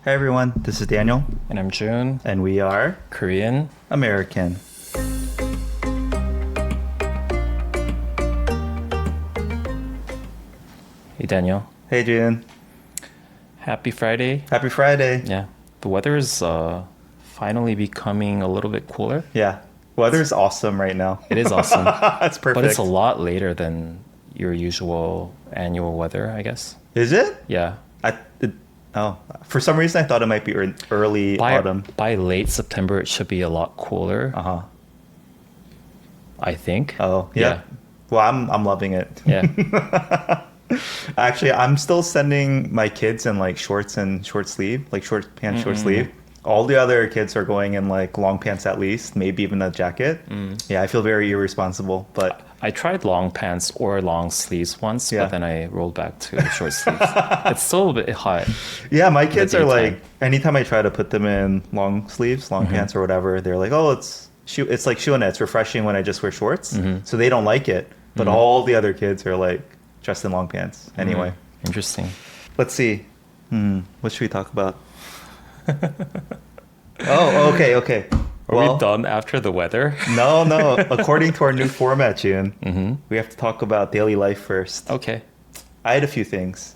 Hey everyone, this is Daniel, And I'm Jun, and we are Korean. American. Hey Daniel, Hey June, happy Friday. happy Friday. Yeah, the weather is finally becoming a little bit cooler. Yeah, weather's awesome right now. It is awesome, That's perfect. but it's a lot later than your usual annual weather, I guess. Is it? Yeah, Oh, for some reason I thought it might be early autumn. by late September it should be a lot cooler, Uh-huh. I think. Oh, yeah. Well, I'm loving it. Yeah. Actually, I'm still sending my kids in like shorts and short sleeve, like short pants, short sleeve. All the other kids are going in like long pants at least, maybe even a jacket. Yeah, I feel very irresponsible, but I tried long pants or long sleeves once, Yeah. but then I rolled back to short sleeves. It's still a bit hot. yeah, my kids are daytime. like, anytime I try to put them in long sleeves, long pants or whatever, they're like, oh, it's like shuna. It's refreshing when I just wear shorts. So they don't like it. But all the other kids are like dressed in long pants. Anyway, Interesting. let's see. What should we talk about? Oh, okay. Are we done after the weather? No. According to our new format, June, we have to talk about daily life first. Okay. I had a few things.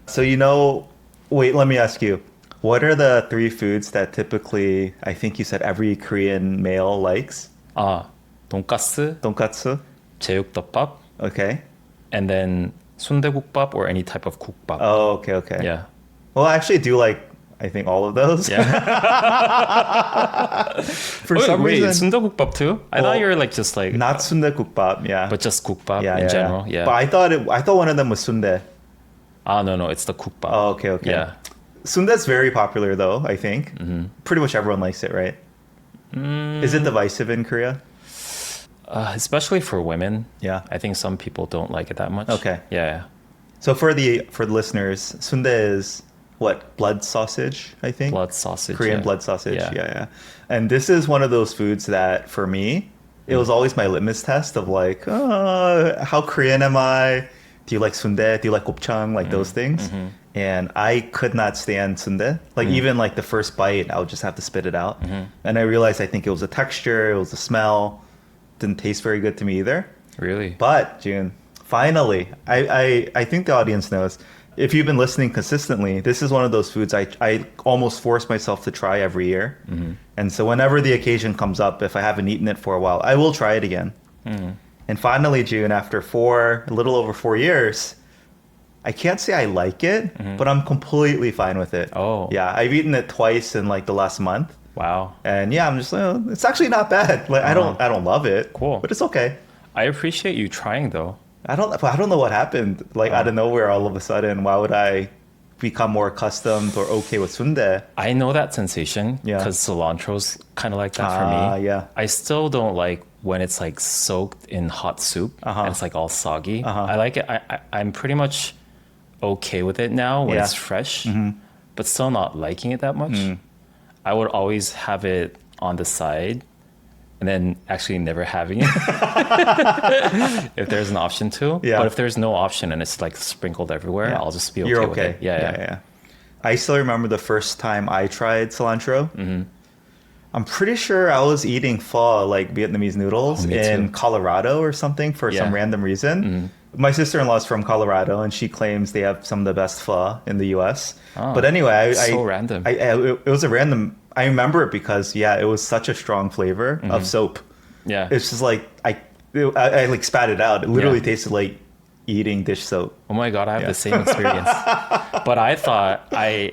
So, wait, let me ask you. What are the three foods that typically, I think you said every Korean male likes? 돈가스, Tonkatsu? 제육덮밥, Okay. and then 순대국밥 or any type of 국밥. Oh, okay. Yeah. Well, I actually do like, I think, all of those. Yeah. For some wait, reason. 순대국밥 too? I Well, thought you were like just like Not sundae yeah. but just 국밥 yeah, in general. Yeah. But I thought one of them was sundae. No, it's the 국밥. Oh, okay. Yeah. Sundae's very popular though, I think. Pretty much everyone likes it, right? Is it divisive in Korea? Especially for women. Yeah. I think some people don't like it that much. Okay. Yeah. So for the listeners, sundae is what? Blood sausage, I think. Blood sausage. Korean yeah. blood sausage. Yeah. Yeah. And this is one of those foods that for me, it was always my litmus test of like, how Korean am I? Do you like sundae? Do you like gopchang? Like those things. And I could not stand sundae. Like even like the first bite, I would just have to spit it out. And I realized I think it was the texture, it was the smell. Didn't taste very good to me either. Really? But June, finally, I think the audience knows. If you've been listening consistently, this is one of those foods I almost force myself to try every year. And so whenever the occasion comes up, if I haven't eaten it for a while, I will try it again. And finally, June, after a little over 4 years, I can't say I like it, but I'm completely fine with it. Oh. Yeah, I've eaten it twice in like the last month. Wow. And yeah, I'm just like, oh, it's actually not bad. Like I don't love it. Cool. But it's okay. I appreciate you trying though. I don't know what happened. Like out of nowhere, all of a sudden, why would I become more accustomed or okay with sundae? I know that sensation Yeah. because cilantro's kind of like that for me. Yeah. I still don't like when it's like soaked in hot soup and it's like all soggy. I like it. I'm pretty much okay with it now when Yeah. it's fresh, but still not liking it that much. I would always have it on the side and then actually never having it if there's an option to. Yeah. But if there's no option and it's like sprinkled everywhere, Yeah. I'll just be okay You're with okay. it. Yeah. I still remember the first time I tried cilantro. I'm pretty sure I was eating pho, like Vietnamese noodles, me in too. Colorado or something for some Yeah. random reason. My sister-in-law is from Colorado, and she claims they have some of the best pho in the U.S. But anyway, So random. it was a random. I remember it because it was such a strong flavor of soap. Yeah. It's just like I like spat it out. It literally Yeah. tasted like eating dish soap. Oh my God, I have the same experience. But I thought I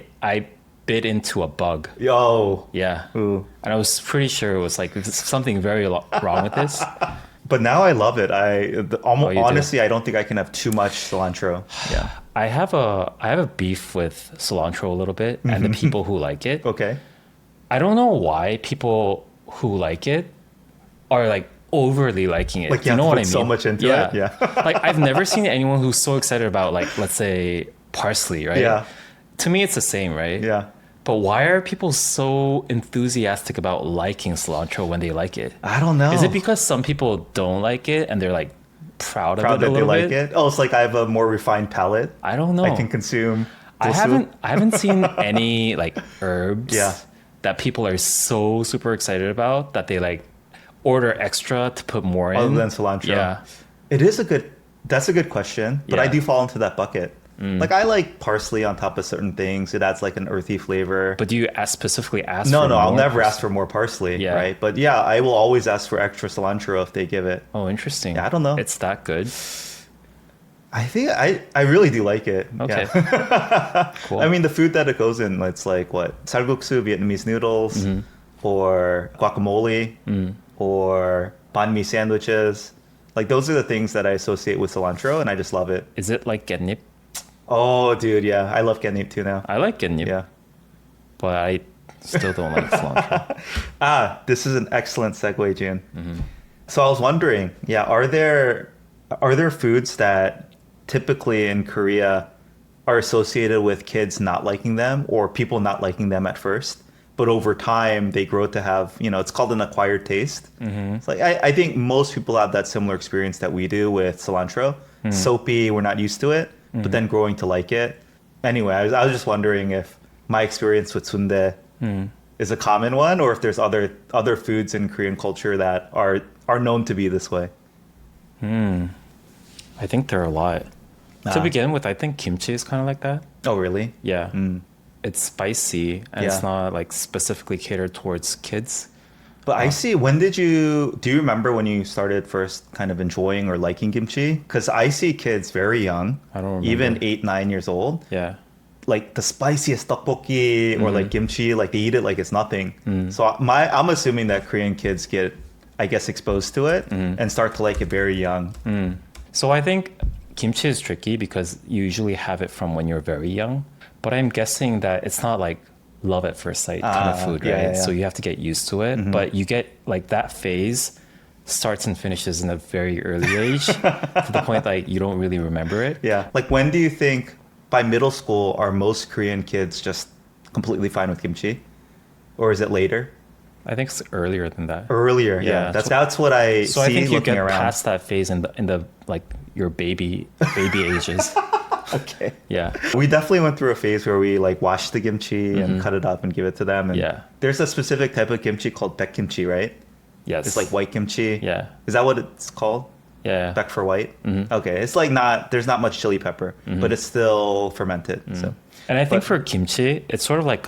bit into a bug. Yo. Yeah. Ooh. And I was pretty sure it was like there's something very wrong with this. But now I love it. you do? Honestly, I don't think I can have too much cilantro. Yeah. I have a beef with cilantro a little bit and the people who like it. Okay. I don't know why people who like it are like overly liking it. Like Do you you know have what to I put mean? so much into it. Yeah. Like I've never seen anyone who's so excited about like let's say parsley, right? Yeah. To me it's the same, right? Yeah. But why are people so enthusiastic about liking cilantro when they like it? I don't know. Is it because some people don't like it and they're like proud of proud it a that they little like bit? it? Oh, it's like I have a more refined palate. I don't know. I can consume. I haven't seen any like herbs Yeah. that people are so super excited about that they like order extra to put more in. Other than cilantro. Yeah. That's a good question, but I Yeah. do fall into that bucket. Like I like parsley on top of certain things. It adds like an earthy flavor. But do you specifically ask No, for I'll more? never ask for more parsley, Yeah. right? But yeah, I will always ask for extra cilantro if they give it. Oh, interesting. Yeah, I don't know. It's that good. I think I really do like it. Okay. Yeah. Cool. I mean, the food that it goes in, it's like what? Salguksu, Vietnamese noodles, or guacamole, or banh mi sandwiches. Like those are the things that I associate with cilantro, and I just love it. Is it like getnip? Oh, dude, yeah, I love getnip too now. I like getnip, Yeah. but I still don't like cilantro. This is an excellent segue, Jun. So I was wondering, yeah, are there foods that typically in Korea are associated with kids not liking them or people not liking them at first, but over time they grow to have, it's called an acquired taste. It's like I think most people have that similar experience that we do with cilantro. Soapy, we're not used to it, but then growing to like it. Anyway, I was just wondering if my experience with sundae is a common one, or if there's other foods in Korean culture that are known to be this way. I think there are a lot. To begin with, I think kimchi is kind of like that. Oh, really? Yeah. It's spicy and Yeah. it's not like specifically catered towards kids. But I see, do you remember when you started first kind of enjoying or liking kimchi? Because I see kids very young, I don't remember. even 8, 9 years old, Yeah. like the spiciest tteokbokki or like kimchi, like they eat it like it's nothing. So I'm assuming that Korean kids get, I guess, exposed to it and start to like it very young. So I think kimchi is tricky because you usually have it from when you're very young. But I'm guessing that it's not like love at first sight kind of food, yeah, right? yeah, yeah. So you have to get used to it. But you get like that phase starts and finishes in a very early age to the point like you don't really remember it. Yeah. Like when do you think by middle school are most Korean kids just completely fine with kimchi? Or is it later? I think it's earlier than that. Earlier, yeah. Yeah. That's what I So see I think you looking get around. past that phase in the like your baby ages. Okay. Yeah. We definitely went through a phase where we like wash the kimchi and cut it up and give it to them. And Yeah. there's a specific type of kimchi called baek kimchi, right? Yes. It's like white kimchi. Yeah. Is that what it's called? Yeah. Baek for white? Okay. It's like there's not much chili pepper, but it's still fermented. So And I think for kimchi, it's sort of like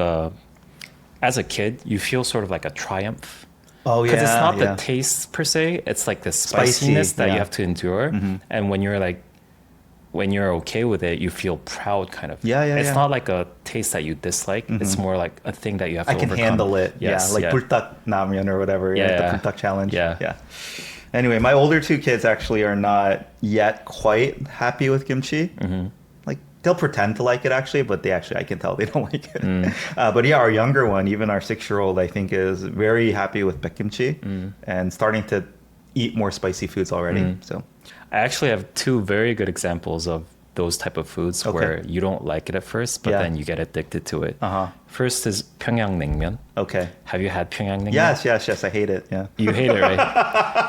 as a kid, you feel sort of like a triumph. Oh Because it's not yeah. the taste per se, it's like the Spicy, spiciness that yeah. you have to endure. And when you're okay with it, you feel proud kind of. Yeah, It's yeah. not like a taste that you dislike. It's more like a thing that you have to I can overcome. handle it. Yes, yeah. Like bultak namyeon or whatever. Yeah, like yeah. the bultak challenge. Yeah. Yeah. Anyway, my older 2 kids actually are not yet quite happy with kimchi. Like they'll pretend to like it actually, but I can tell they don't like it. But yeah, our younger one, even our 6-year-old, I think is very happy with baek kimchi and starting to eat more spicy foods already. So I actually have 2 very good examples of those type of foods Okay. where you don't like it at first, but Yeah. then you get addicted to it. Uh-huh. First is 평양 냉면. okay. Have you had 평양 냉면? Yes. I hate it. Yeah. You hate it, right?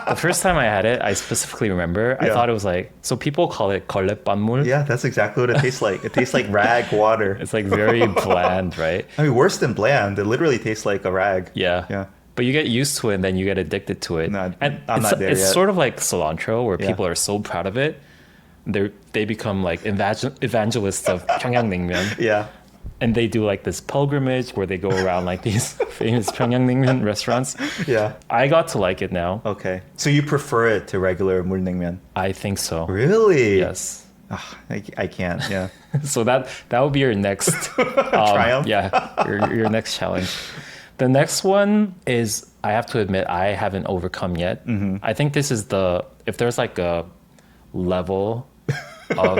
The first time I had it, I specifically remember, I Yeah. thought it was like, so people call it 걸레반물. Yeah, that's exactly what it tastes like. It tastes like rag water. It's like very bland, right? I mean, worse than bland. It literally tastes like a rag. Yeah. Yeah. But you get used to it and then you get addicted to it. No, and I'm it's, not there it's yet. sort of like cilantro where Yeah. people are so proud of it. They become like evangelists of 평양냉면. Yeah. And they do like this pilgrimage where they go around like these famous 평양냉면 restaurants. Yeah. I got to like it now. Okay. So you prefer it to regular mulnaengmyeon? I think so. Really? Yes. Ah, I can't. Yeah. So that would be your next Triumph? Yeah, your next challenge. The next one is, I have to admit, I haven't overcome yet. I think this is if there's like a level of,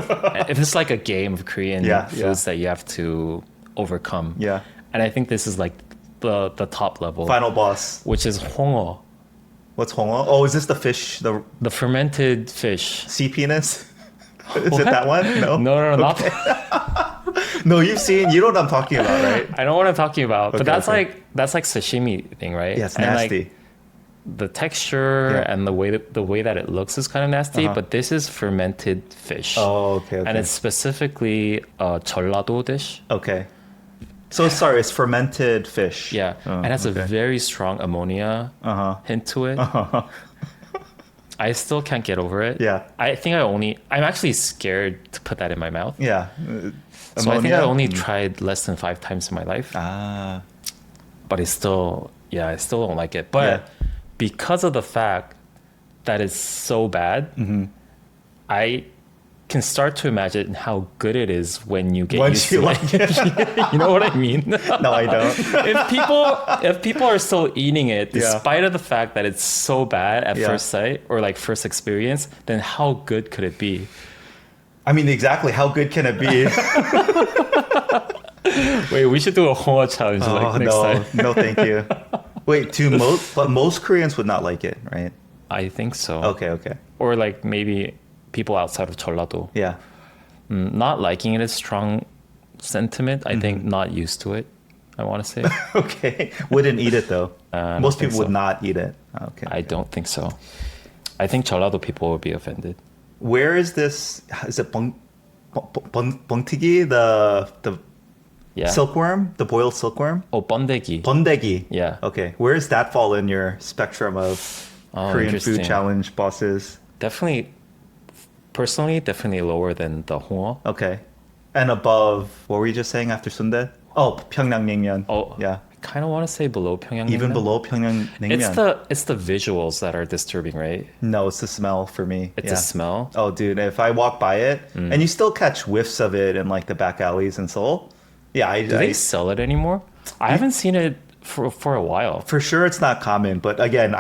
if it's like a game of Korean foods that you have to overcome. Yeah. And I think this is like the top level, Final boss. which is 홍어, What's hongo? Oh, is this the fish? The the fermented fish. sea penis? Is What? it that one? No. No, not. No, you know what I'm talking about, right? I know what I'm talking about, but Okay, that's okay. like sashimi thing, right? Yeah, it's And, like, nasty. the texture and the way that it looks is kind of nasty. But this is fermented fish. Oh, okay. And it's specifically a 전라도 dish. Okay. So sorry, it's fermented fish. Yeah, Oh, it has a very strong ammonia hint to it. I still can't get over it. Yeah. I think I'm actually scared to put that in my mouth. Yeah. So I think I only tried less than 5 times in my life. Ah. But I still don't like it. But because of the fact that it's so bad, I can start to imagine how good it is when you get used to it. You know what I mean? No, I don't. If people are still eating it despite of the fact that it's so bad at first sight or like first experience, then how good could it be? I mean, exactly. How good can it be? Wait, we should do a whole challenge next time. No, thank you. Wait, but most Koreans would not like it, right? I think so. Okay. Or like maybe people outside of 전라도. Yeah. Not liking it is strong sentiment. I think not used to it, I want to say. Okay. Wouldn't eat it though. Most people would so. not eat it. Okay. I don't think so. I think 전라도 people would be offended. Where is this? Is it bongtigi, the silkworm, the boiled silkworm? Oh, 번데기. Bondegi. Yeah. Okay. Where does that fall in your spectrum of Korean food challenge bosses? Personally, definitely lower than the 홍어. Okay. And above, what were you just saying after Sundae? Oh, 평양냉면. Oh, yeah. I kind of want to say below 평양냉면. Even below 평양냉면. It's the visuals that are disturbing, right? No, it's the smell for me. It's the smell. Oh, dude, if I walk by it, and you still catch whiffs of it in like the back alleys in Seoul. Yeah, Do they sell it anymore? I haven't seen it for a while. For sure, it's not common, but again,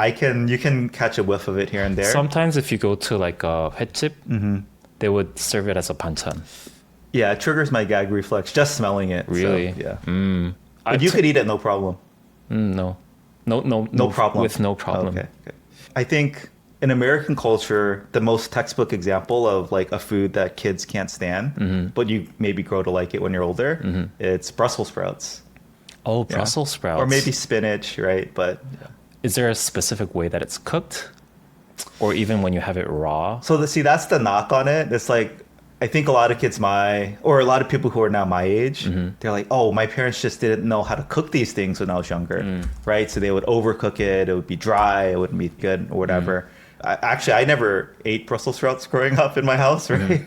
you can catch a whiff of it here and there. Sometimes if you go to like a 횟집, they would serve it as a 반찬. Yeah, it triggers my gag reflex just smelling it. Really? So, yeah. But you could eat it, no problem. No problem. With no problem. Okay. I think in American culture, the most textbook example of like a food that kids can't stand, but you maybe grow to like it when you're older, it's Brussels sprouts. Oh, Brussels sprouts. Or maybe spinach, right? But is there a specific way that it's cooked? Or even when you have it raw? So that's the knock on it. It's like, I think a lot of kids a lot of people who are now my age, they're like, oh, my parents just didn't know how to cook these things when I was younger, right? So they would overcook it. It would be dry. It wouldn't be good or whatever. I never ate Brussels sprouts growing up in my house, right?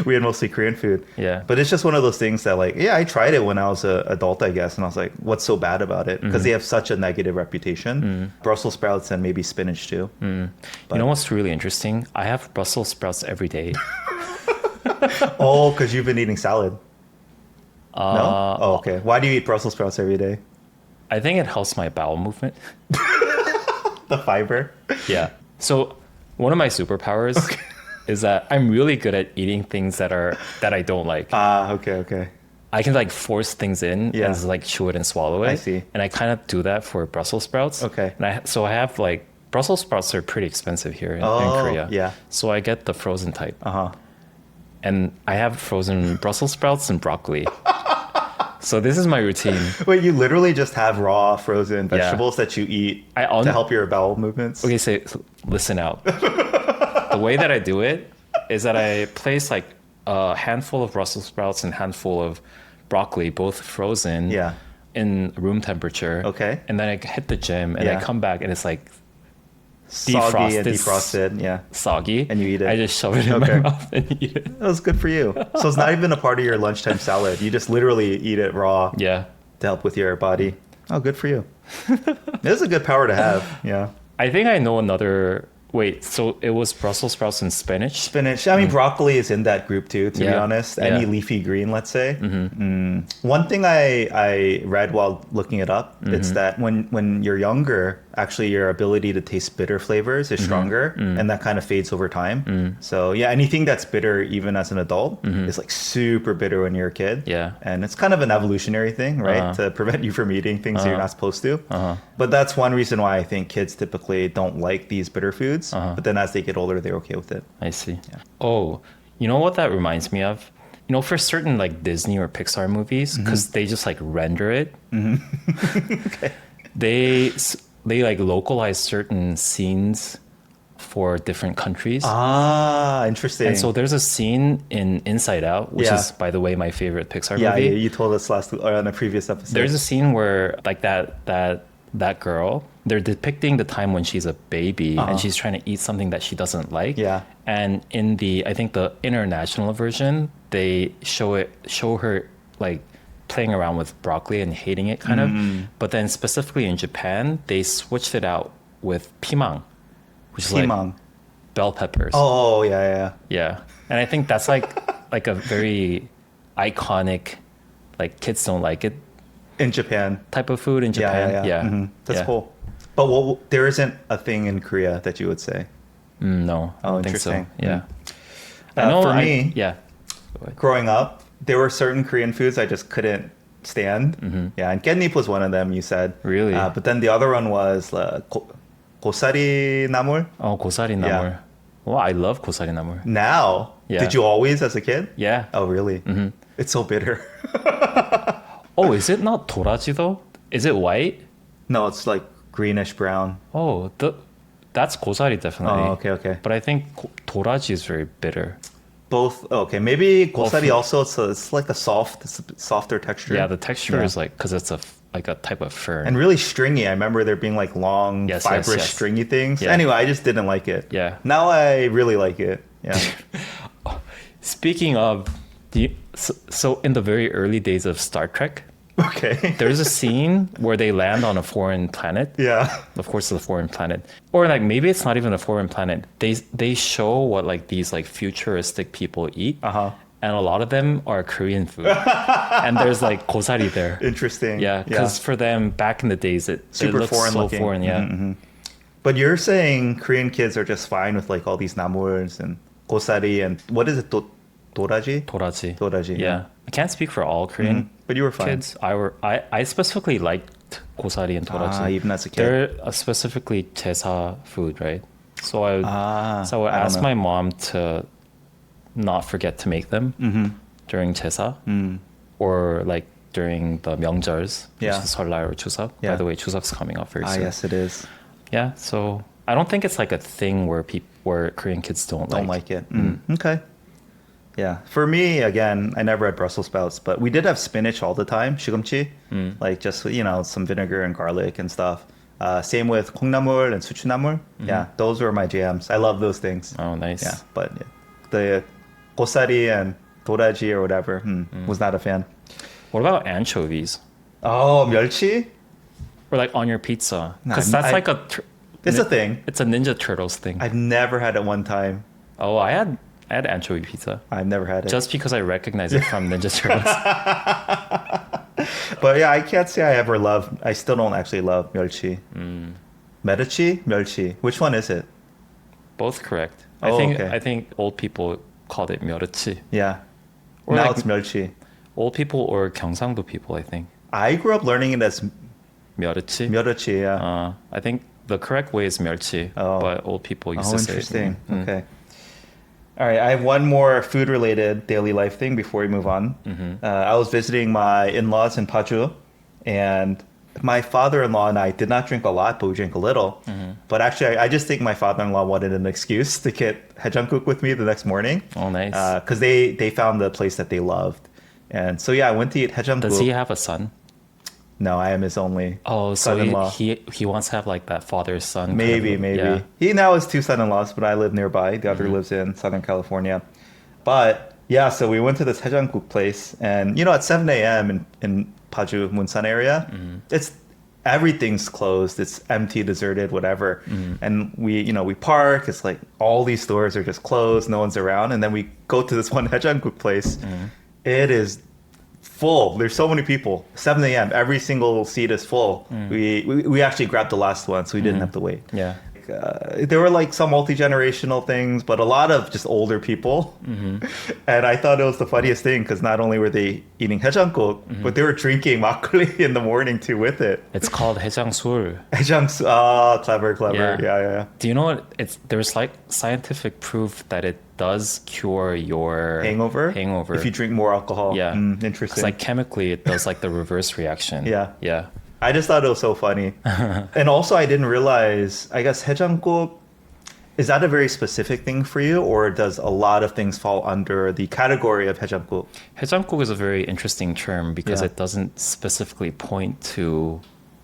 We had mostly Korean food. Yeah. But it's just one of those things that like, I tried it when I was an adult, I guess. And I was like, what's so bad about it? Because they have such a negative reputation. Brussels sprouts and maybe spinach too. You know what's really interesting? I have Brussels sprouts every day. Oh, because you've been eating salad. No? Oh, okay. Why do you eat Brussels sprouts every day? I think it helps my bowel movement. The fiber? Yeah. So one of my superpowers is that I'm really good at eating things that I don't like. Okay. I can like force things in and just, like chew it and swallow it. I see. And I kind of do that for Brussels sprouts. Okay. And I have like Brussels sprouts are pretty expensive here in Korea. Yeah. So I get the frozen type. Uh-huh. And I have frozen Brussels sprouts and broccoli. So this is my routine. Wait, you literally just have raw frozen vegetables that you eat to help your bowel movements? Okay, so listen out. The way that I do it is that I place like a handful of Brussels sprouts and a handful of broccoli, both frozen in room temperature. Okay. And then I hit the gym and I come back and it's like soggy and defrosted, soggy. And you eat it. I just shove it in my mouth and eat it. That was good for you. So it's not even a part of your lunchtime salad. You just literally eat it raw to help with your body. Oh, good for you. It is a good power to have. Yeah. I think I know another... Wait, so it was Brussels sprouts and spinach? Spinach. I mean, broccoli is in that group too, to be honest. Any leafy green, let's say. One thing I read while looking it up, it's that when you're younger, actually your ability to taste bitter flavors is stronger, and that kind of fades over time. So anything that's bitter even as an adult is like super bitter when you're a kid. Yeah. And it's kind of an evolutionary thing, right? To prevent you from eating things that you're not supposed to. But that's one reason why I think kids typically don't like these bitter foods. But then as they get older, they're okay with it. I see. Yeah. Oh, you know what that reminds me of? You know, for certain like Disney or Pixar movies, because they just like render it. Okay. they like localize certain scenes for different countries. Ah, interesting. And so there's a scene in Inside Out, which Yeah. is, by the way, my favorite Pixar yeah, movie. you told us last or on a previous episode. There's a scene where like that girl, they're depicting the time when she's a baby and she's trying to eat something that she doesn't like. Yeah. And in I think the international version, they show her like playing around with broccoli and hating it kind of. But then specifically in Japan, they switched it out with pimang, which is like Himang. bell peppers. Oh, yeah. Yeah. And I think that's like like a very iconic, like kids don't like it In Japan. type of food in Japan. Yeah. Mhm. That's Yeah. cool. But there isn't a thing in Korea that you would say. No, I Oh, don't think so. interesting. Yeah. For me, yeah. growing up, there were certain Korean foods I just couldn't stand. Yeah, and 깻잎 was one of them, you said. Really? But then the other one was 고사리 나물. Oh, 고사리 나물. Yeah. Well, I love 고사리 나물. Now, Yeah. did you always as a kid? Yeah. Oh, really? It's so bitter. Oh, is it not 도라지 though? Is it white? No, it's like greenish brown. Oh, that's 고사리 definitely. Oh, okay. But I think 도라지 is very bitter. Both. Okay, maybe 고사리 Both. also. It's like a softer texture. Yeah, the texture Yeah. is like because it's like a type of fern. And really stringy. I remember there being like long, Yes, fibrous, yes. stringy things. Yeah. Anyway, I just didn't like it. Yeah. Now I really like it. Yeah. Speaking of, so in the very early days of Star Trek, Okay. there's a scene where they land on a foreign planet. Yeah. Of course, it's a foreign planet, or like maybe it's not even a foreign planet. They show what like these like futuristic people eat, and a lot of them are Korean food, and there's like gosari there. Interesting. Yeah, because for them back in the days, it Super looks foreign so looking. foreign. Yeah, But you're saying Korean kids are just fine with like all these namuls and gosari and what is it? Doraji? 도라지. 도라지. Yeah, I can't speak for all Korean But you were fine. kids. I specifically liked gosari and 도라지. Ah, even as a kid. They're specifically 제사 food, right? So I would I don't ask know. my mom to not forget to make them during 제사 or like during the 명절s, Yeah. which is 설날 or 추석. Yeah. By the way, 추석's coming up very soon. yes, it is. Yeah, so I don't think it's like a thing where Korean kids don't Like it. Okay. Yeah. For me, again, I never had Brussels sprouts, but we did have spinach all the time, 시금치, like just, some vinegar and garlic and stuff. Same with 콩나물 and 수추나물. Yeah, those were my jams. I love those things. Oh, nice. Yeah, but the gosari and doraji or whatever, was not a fan. What about anchovies? Oh, 멸치? Or like on your pizza? No, Because that's I- like It's a thing. It's a Ninja Turtles thing. I've never had it one time. Oh, I had anchovy pizza. I've never had it. Just because I recognize it from Ninja Turtles. But yeah, I can't say I still don't actually love 멸치. 멸치? 멸치. Which one is it? Both correct. Oh, okay. I think old people called it 멸치. Yeah. Or now like- it's 멸치. Old people or 경상도 people, I think. I grew up learning it as 멸치. 멸치, yeah. I think the correct way is 멸치, Oh. but old people used Oh, to say it. interesting. Okay. All right, I have one more food-related daily life thing before we move on. I was visiting my in-laws in Paju, and my father-in-law and I did not drink a lot, but we drank a little. But actually, I just think my father-in-law wanted an excuse to get haejanguk with me the next morning. Oh, nice. Because they found the place that they loved. And so, yeah, I went to eat haejanguk. Does he have a son? No, I am his only Oh, so son-in-law. he wants to have like that father-son. kind Maybe. of- yeah. He now has two son-in-laws, but I live nearby. The other lives in Southern California. But yeah, so we went to this haejanguk place, and at 7 a.m. in Paju, Munsan area, it's everything's closed. It's empty, deserted, whatever. And we park. It's like all these stores are just closed. No one's around. And then we go to this one haejanguk place. It is full. There's so many people. 7 a.m. Every single seat is full. We actually grabbed the last one, so we didn't have to wait. Yeah. There were like some multi-generational things, but a lot of just older people. And I thought it was the funniest thing because not only were they eating haejanguk, but they were drinking makgeolli in the morning too with it. It's called 해장술. Haejangsu, clever. Yeah. Yeah. Do you know what? There's like scientific proof that it does cure your Hangover? Hangover. If you drink more alcohol. Yeah. Interesting. Because like chemically, it does like the reverse reaction. Yeah. Yeah. I just thought it was so funny. And also, I didn't realize, I guess, 해장국, is that a very specific thing for you, or does a lot of things fall under the category of 해장국? 해장국 is a very interesting term because Yeah. it doesn't specifically point to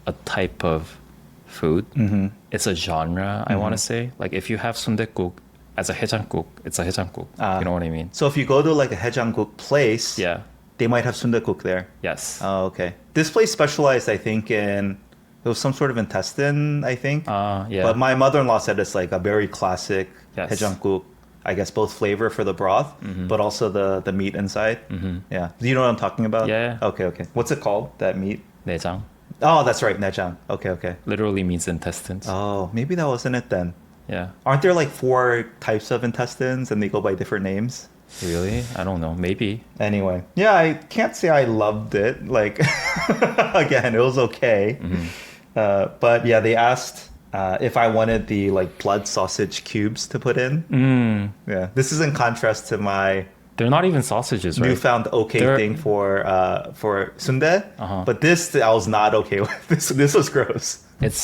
a type of food. It's a genre, I want to say. Like if you have sundae국 as a 해장국, it's a 해장국. You know what I mean? So if you go to like a 해장국 place, Yeah. they might have sundae국 there. Yes. Oh, okay. This place specialized, I think, in it was some sort of intestine, I think. Yeah. But my mother-in-law said it's like a very classic Yes. 해장국. I guess both flavor for the broth, but also the meat inside. Yeah. Do you know what I'm talking about? Yeah. Okay, okay. What's it called? That meat? 내장 Oh, that's right, 내장. Okay, okay. literally means intestines. Oh, maybe that wasn't it then. Yeah. Aren't there like 4 types of intestines and they go by different names? Really? I don't know. Maybe. Anyway, yeah, I can't say I loved it. Like, again, it was okay. But yeah, they asked if I wanted the like blood sausage cubes to put in. Yeah, this is in contrast to my They're not even sausages, right? newfound okay They're- thing for Sundae. But this I was not okay with. This was gross. It's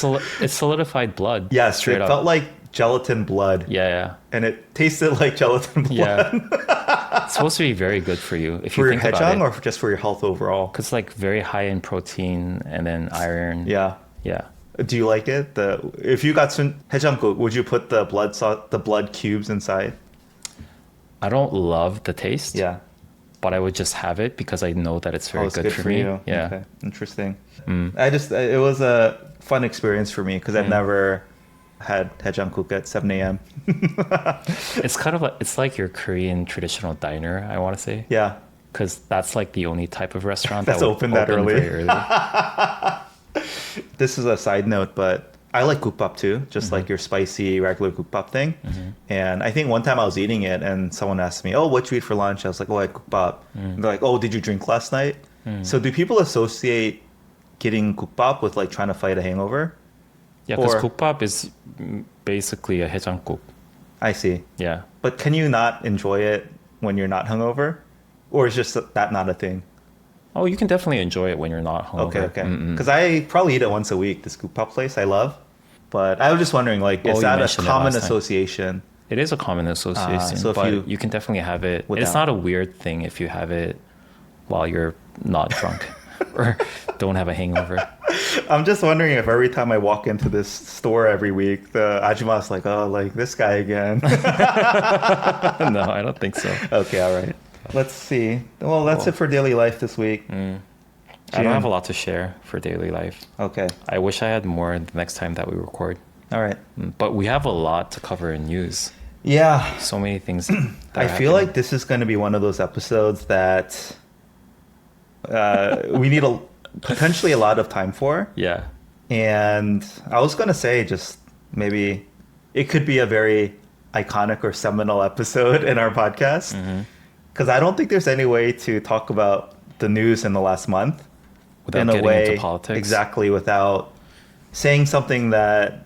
solidified blood. Yes, straight it up. felt like gelatin blood. Yeah, And it tasted like gelatin blood. yeah. It's supposed to be very good for you if For you your think about haejang it. or just for your health overall? Because like very high in protein and then iron. Yeah. Yeah. Do you like it? If you got haejanguk, would you put the blood cubes inside? I don't love the taste. Yeah. But I would just have it because I know that it's very it's good, for me. you. Yeah. Okay. Interesting. It was a fun experience for me because I've never had haejanguk at 7 a.m. It's kind of like, it's like your Korean traditional diner, I want to say. Yeah. Because that's like the only type of restaurant That's that would open that early. very early. This is a side note, but I like gukbap too, just like your spicy regular gukbap thing. And I think one time I was eating it and someone asked me, "Oh, what you eat for lunch?" I was like, "Oh, I had gukbap." And they're like, "Oh, did you drink last night?" So do people associate getting gukbap with like trying to fight a hangover? Yeah, because Or- 국밥 is basically a 해장국. I see. Yeah. But can you not enjoy it when you're not hungover? Or is just that not a thing? Oh, you can definitely enjoy it when you're not hungover. Okay, okay. Because I probably eat it once a week, this gukbap place I love. But I was just wondering, like, Oh, is you that a mentioned it common last time. association? It is a common association, so if but you- you can definitely have it. It's Without. not a weird thing if you have it while you're not drunk or don't have a hangover. I'm just wondering if every time I walk into this store every week, the ajuma's like, oh, like this guy again. No, I don't think so. Okay, all right. Let's see. Well, that's it for daily life this week. I don't have a lot to share for daily life. Okay, I wish I had more the next time that we record. all right. But we have a lot to cover in news. Yeah, So many things. That I feel like this is going to be one of those episodes that we need potentially a lot of time for. Yeah. And I was going to say just maybe it could be a very iconic or seminal episode in our podcast. Because I don't think there's any way to talk about the news in the last month Without in a getting way into politics. exactly without saying something that,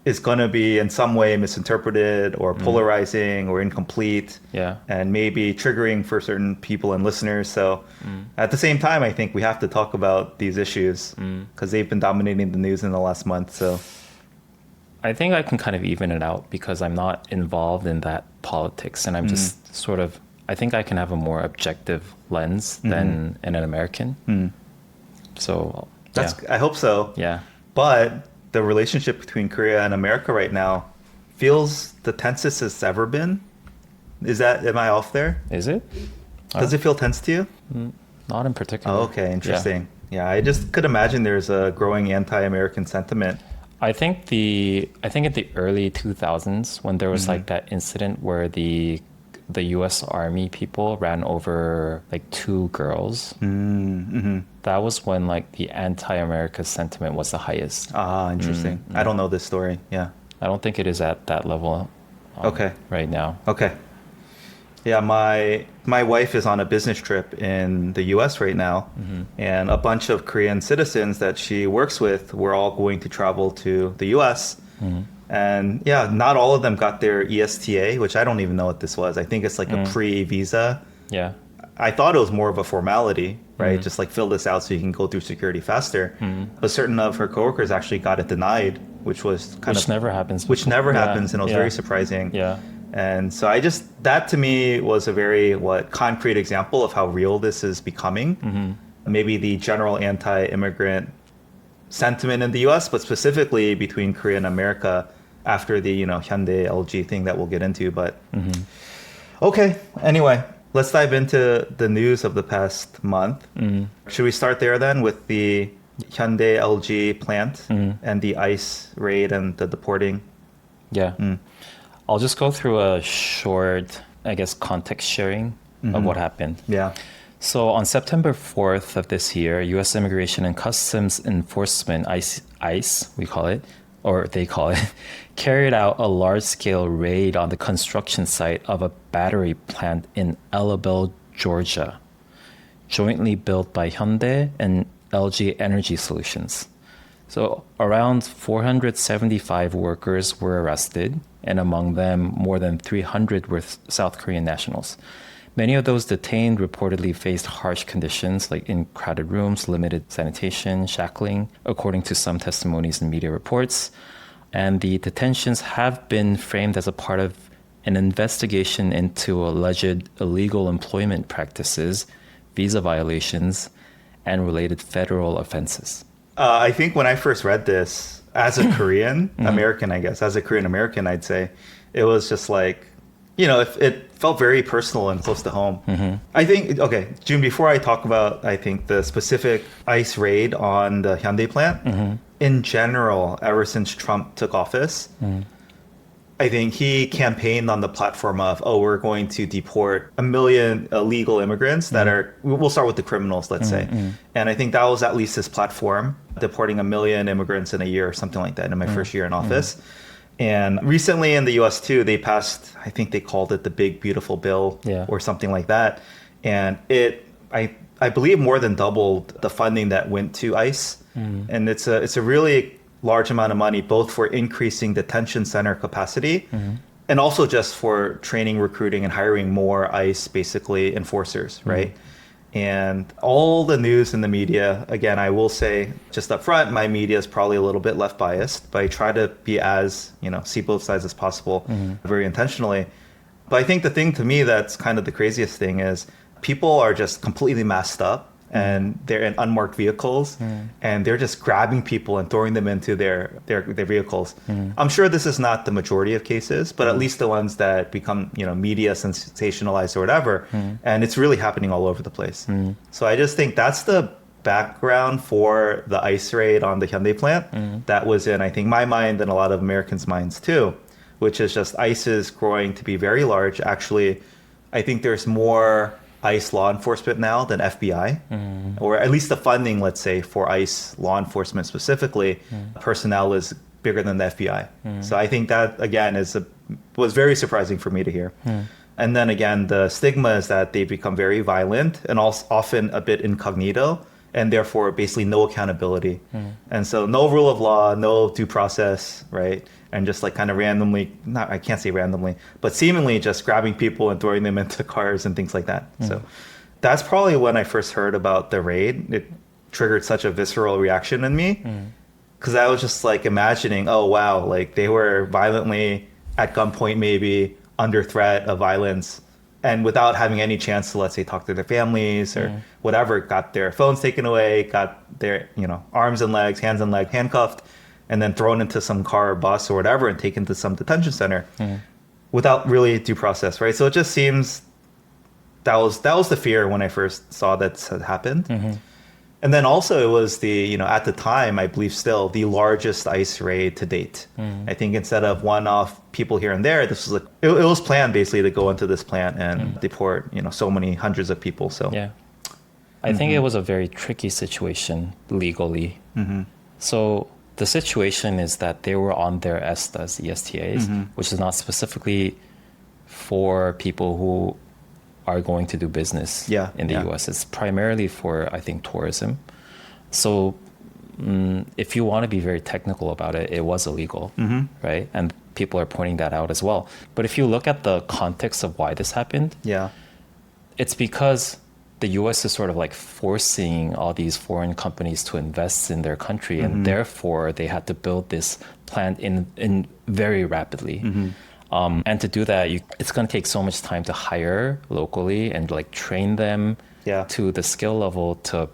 is going to be in some way misinterpreted or polarizing or incomplete. Yeah. And maybe triggering for certain people and listeners. So at the same time, I think we have to talk about these issues because they've been dominating the news in the last month. So I think I can kind of even it out because I'm not involved in that politics and I'm just sort of, I think I can have a more objective lens than an American. So I hope so. yeah. But the relationship between Korea and America right now feels the tensest it's ever been. Am I off there? Is it? Does it feel tense to you? Not in particular. Oh, okay, interesting. Yeah, I just could imagine there's a growing anti-American sentiment. I think in the early 2000s when there was like that incident where the U.S. Army people ran over like 2 girls. That was when like the anti-America sentiment was the highest. Ah, interesting. I don't know this story. Yeah. I don't think it is at that level. Okay. Right now. Okay. Yeah, my wife is on a business trip in the U.S. right now, and a bunch of Korean citizens that she works with were all going to travel to the U.S. And yeah, not all of them got their ESTA, which I don't even know what this was. I think it's like a pre-visa. Yeah. I thought it was more of a formality, right? Just like fill this out so you can go through security faster. But certain of her coworkers actually got it denied, which was which never happens. Which never Yeah, happens, and it was very surprising. Yeah. And so that to me was a very concrete example of how real this is becoming. Maybe the general anti-immigrant sentiment in the US, but specifically between Korea and America after the, Hyundai LG thing that we'll get into. But okay, anyway, let's dive into the news of the past month. Should we start there then with the Hyundai LG plant and the ICE raid and the deporting? Yeah. I'll just go through a short, I guess, context sharing of what happened. Yeah. So on September 4th of this year, U.S. Immigration and Customs Enforcement, ICE, we call it, or they call it, carried out a large-scale raid on the construction site of a battery plant in Ellaville, Georgia, jointly built by Hyundai and LG Energy Solutions. So around 475 workers were arrested, and among them, more than 300 were South Korean nationals. Many of those detained reportedly faced harsh conditions like in crowded rooms, limited sanitation, shackling, according to some testimonies and media reports. And the detentions have been framed as a part of an investigation into alleged illegal employment practices, visa violations, and related federal offenses. I think when I first read this, as a Korean American, I guess, as a Korean American, I'd say, it was just like, it felt very personal and close to home. I think, okay, June, before I talk about, I think, the specific ICE raid on the Hyundai plant, in general, ever since Trump took office, I think he campaigned on the platform of, we're going to deport 1 million illegal immigrants that are, we'll start with the criminals, let's say. And I think that was at least his platform, deporting 1 million immigrants in a year or something like that in my first year in office. And recently in the US too, they passed, I think they called it the Big Beautiful Bill or something like that. And I believe more than doubled the funding that went to ICE. And it's a really large amount of money, both for increasing detention center capacity and also just for training, recruiting, and hiring more ICE, basically, enforcers, right? And all the news in the media, again, I will say just up front, my media is probably a little bit left biased, but I try to be as, see both sides as possible, very intentionally. But I think the thing to me that's kind of the craziest thing is people are just completely masked up. And they're in unmarked vehicles, and they're just grabbing people and throwing them into their vehicles. I'm sure this is not the majority of cases, but at least the ones that become media sensationalized or whatever. And it's really happening all over the place. So I just think that's the background for the ICE raid on the Hyundai plant. That was in, I think, my mind and a lot of Americans' minds too, which is just ICE is growing to be very large. Actually, I think there's more ICE law enforcement now than FBI, or at least the funding, let's say, for ICE law enforcement specifically, personnel is bigger than the FBI. So I think that, again, was very surprising for me to hear. And then again, the stigma is that they become very violent and also often a bit incognito, and therefore basically no accountability. And so no rule of law, no due process, right? And just like kind of randomly, I can't say randomly, but seemingly just grabbing people and throwing them into cars and things like that. So that's probably when I first heard about the raid. It triggered such a visceral reaction in me because I was just like imagining, oh, wow, like they were violently at gunpoint, maybe under threat of violence, and without having any chance to, let's say, talk to their families or whatever, got their phones taken away, got their, arms and legs, hands and legs handcuffed, and then thrown into some car or bus or whatever and taken to some detention center without really due process, right? So it just seems that was the fear when I first saw that had happened. And then also it was the, at the time, I believe still, the largest ICE raid to date. I think instead of one-off people here and there, this was it was planned basically to go into this plant and deport, so many hundreds of people. So yeah, I think it was a very tricky situation legally. So the situation is that they were on their ESTAs, ESTAs, which is not specifically for people who are going to do business in the US. It's primarily for, I think, tourism. So if you want to be very technical about it, it was illegal, right? And people are pointing that out as well. But if you look at the context of why this happened, it's because the US is sort of like forcing all these foreign companies to invest in their country, and therefore they had to build this plant in very rapidly. And to do that, it's going to take so much time to hire locally and like train them to the skill level to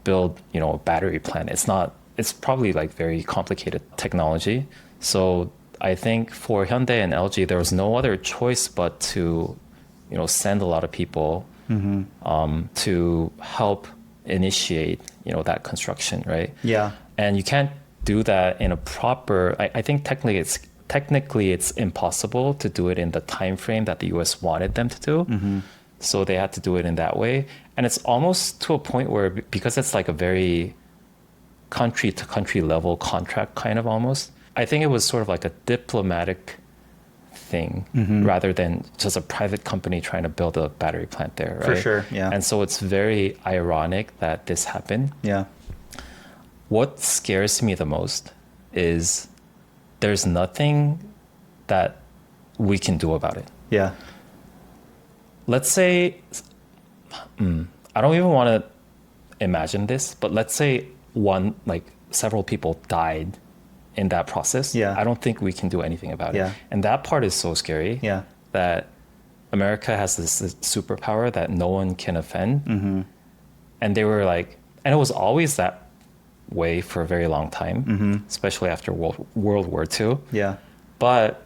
build, a battery plant. It's probably like very complicated technology. So I think for Hyundai and LG, there was no other choice but to, send a lot of people to help initiate, that construction, right? Yeah. And you can't do that in a proper. I think technically it's impossible to do it in the time frame that the U.S. wanted them to do. So they had to do it in that way, and it's almost to a point where, because it's like a very country to country level contract kind of almost. I think it was sort of like a diplomatic thing rather than just a private company trying to build a battery plant there, right? For sure, yeah. And so it's very ironic that this happened. Yeah. What scares me the most is there's nothing that we can do about it. Yeah. Let's say, I don't even want to imagine this, but let's say several people died in that process. Yeah. I don't think we can do anything about Yeah. it. And that part is so scary. Yeah. That America has this superpower that no one can offend. And they were like, and it was always that way for a very long time, especially after World War II. Yeah. But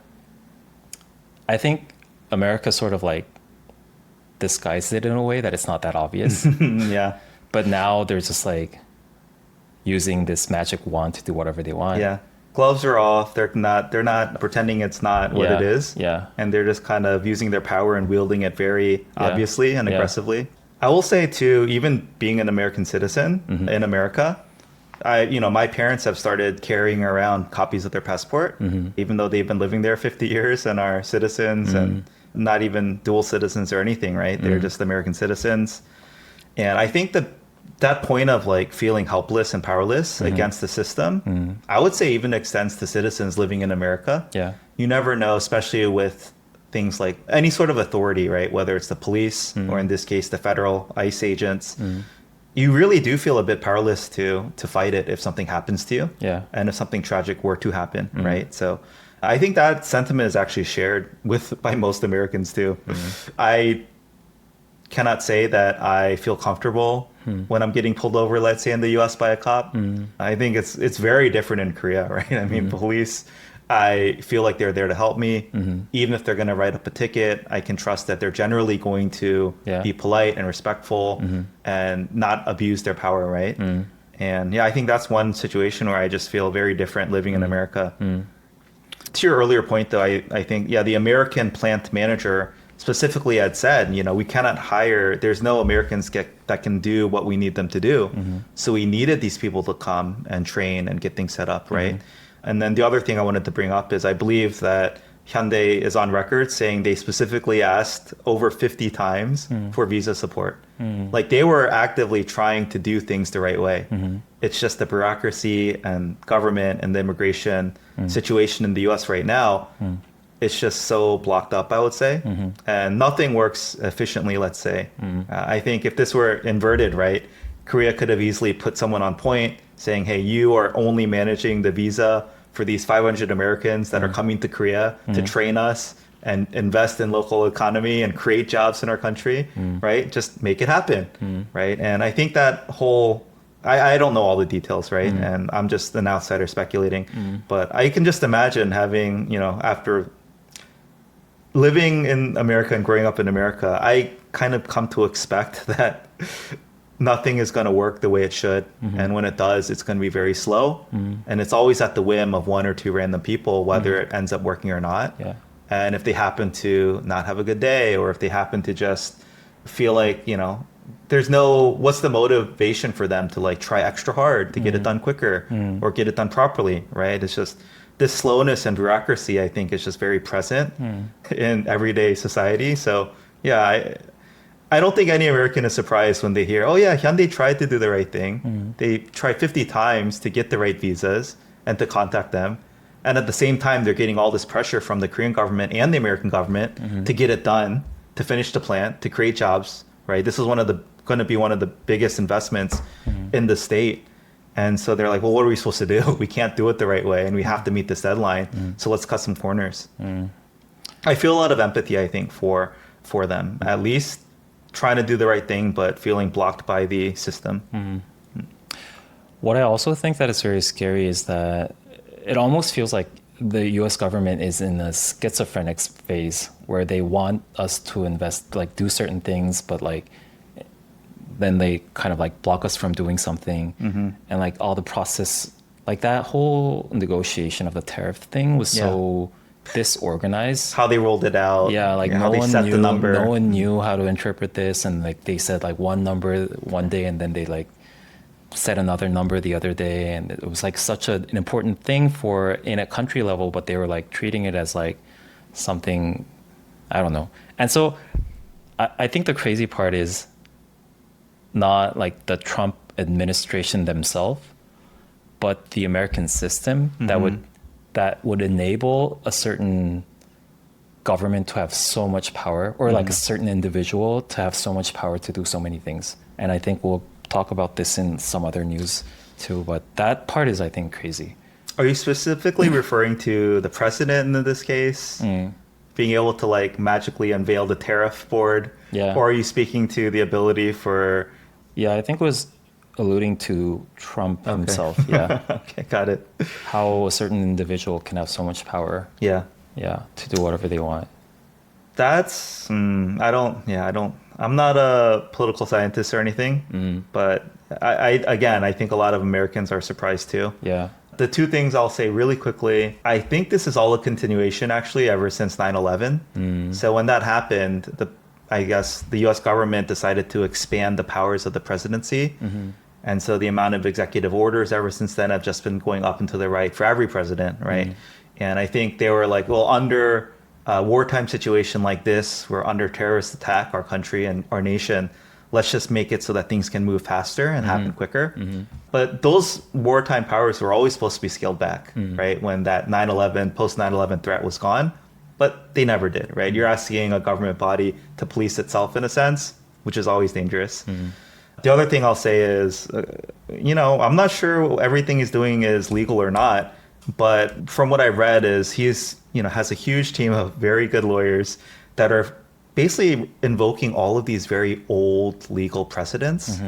I think America sort of like disguised it in a way that it's not that obvious. Yeah. But now they're just like using this magic wand to do whatever they want. Yeah. Gloves are off. They're not pretending it's not what it is. Yeah. And they're just kind of using their power and wielding it very obviously and Yeah. aggressively. I will say too, even being an American citizen in America, my parents have started carrying around copies of their passport, even though they've been living there 50 years and are citizens and not even dual citizens or anything, right? They're just American citizens. And I think that point of like feeling helpless and powerless against the system, I would say even extends to citizens living in America. Yeah. You never know, especially with things like any sort of authority, right? Whether it's the police or in this case, the federal ICE agents, you really do feel a bit powerless to fight it if something happens to you. Yeah. And if something tragic were to happen, right? So I think that sentiment is actually shared by most Americans too. I cannot say that I feel comfortable when I'm getting pulled over, let's say in the US by a cop. I think it's very different in Korea, right? I mean, police, I feel like they're there to help me. Even if they're going to write up a ticket, I can trust that they're generally going to be polite and respectful and not abuse their power, right? And I think that's one situation where I just feel very different living in America. To your earlier point, though, I think, the American plant manager specifically had said, we cannot hire, there's no Americans that can do what we need them to do. So we needed these people to come and train and get things set up, right? And then the other thing I wanted to bring up is I believe that Hyundai is on record saying they specifically asked over 50 times for visa support. Like they were actively trying to do things the right way. It's just the bureaucracy and government and the immigration situation in the US right now, it's just so blocked up, I would say. And nothing works efficiently, let's say. I think if this were inverted, right, Korea could have easily put someone on point saying, hey, you are only managing the visa for these 500 Americans that are coming to Korea to train us and invest in local economy and create jobs in our country, right? Just make it happen, right? And I think that whole, I don't know all the details, right? And I'm just an outsider speculating, but I can just imagine having, after living in America and growing up in America, I kind of come to expect that nothing is going to work the way it should. And when it does, it's going to be very slow. And it's always at the whim of one or two random people, whether it ends up working or not. Yeah. And if they happen to not have a good day, or if they happen to just feel like, there's what's the motivation for them to like try extra hard to get it done quicker or get it done properly, right? It's just this slowness and bureaucracy, I think, is just very present in everyday society. So I don't think any American is surprised when they hear, Hyundai tried to do the right thing. They tried 50 times to get the right visas and to contact them. And at the same time, they're getting all this pressure from the Korean government and the American government to get it done, to finish the plant, to create jobs, right? This is one of the going to be one of the biggest investments in the state. And so they're like, well, what are we supposed to do? We can't do it the right way, and we have to meet this deadline. So let's cut some corners. I feel a lot of empathy, I think, for them, at least trying to do the right thing, but feeling blocked by the system. What I also think that is very scary is that it almost feels like the U.S. government is in a schizophrenic phase where they want us to invest, like do certain things, but like then they kind of like block us from doing something. And like all the process, like that whole negotiation of the tariff thing was so disorganized. How they rolled it out. Yeah, like how they set the number. No one knew how to interpret this, and like they said like one number one day, and then they like set another number the other day, and it was like such an important thing for in a country level, but they were like treating it as like something, I don't know. And so I think the crazy part is not like the Trump administration themselves, but the American system that would enable a certain government to have so much power, or like a certain individual to have so much power to do so many things. And I think we'll talk about this in some other news too, but that part is, I think, crazy. Are you specifically referring to the president in this case? Being able to like magically unveil the tariff board? Yeah. Or are you speaking to the ability for... Yeah, I think it was alluding to Trump himself. Yeah. Okay, got it. How a certain individual can have so much power. Yeah. Yeah, to do whatever they want. That's... I'm not a political scientist or anything, but I think a lot of Americans are surprised too. Yeah. The two things I'll say really quickly, I think this is all a continuation actually ever since 9/11. So when that happened, I guess the US government decided to expand the powers of the presidency. And so the amount of executive orders ever since then have just been going up and to the right for every president, right? And I think they were like, well, under a wartime situation like this, we're under terrorist attack, our country and our nation, let's just make it so that things can move faster and happen quicker. But those wartime powers were always supposed to be scaled back, right? When that 9/11, post 9/11 threat was gone, but they never did, right? You're asking a government body to police itself in a sense, which is always dangerous. The other thing I'll say is, I'm not sure everything he's doing is legal or not, but from what I read is he's, has a huge team of very good lawyers that are basically invoking all of these very old legal precedents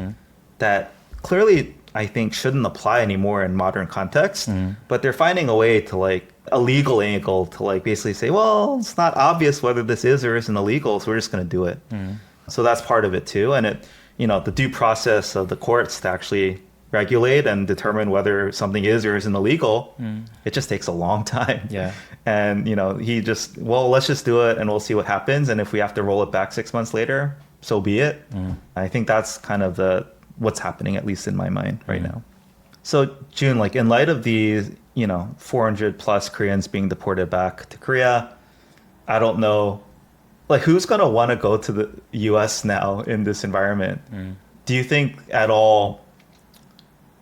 that clearly I think shouldn't apply anymore in modern context, but they're finding a way to like a legal angle to like basically say, well, it's not obvious whether this is or isn't illegal, so we're just going to do it. So that's part of it too. And it, the due process of the courts to actually regulate and determine whether something is or isn't illegal, it just takes a long time. Yeah. And, let's just do it and we'll see what happens. And if we have to roll it back 6 months later, so be it. I think that's kind of what's happening, at least in my mind right now. So Jun, like in light of these, 400 plus Koreans being deported back to Korea, I don't know, like who's going to want to go to the US now in this environment? Do you think at all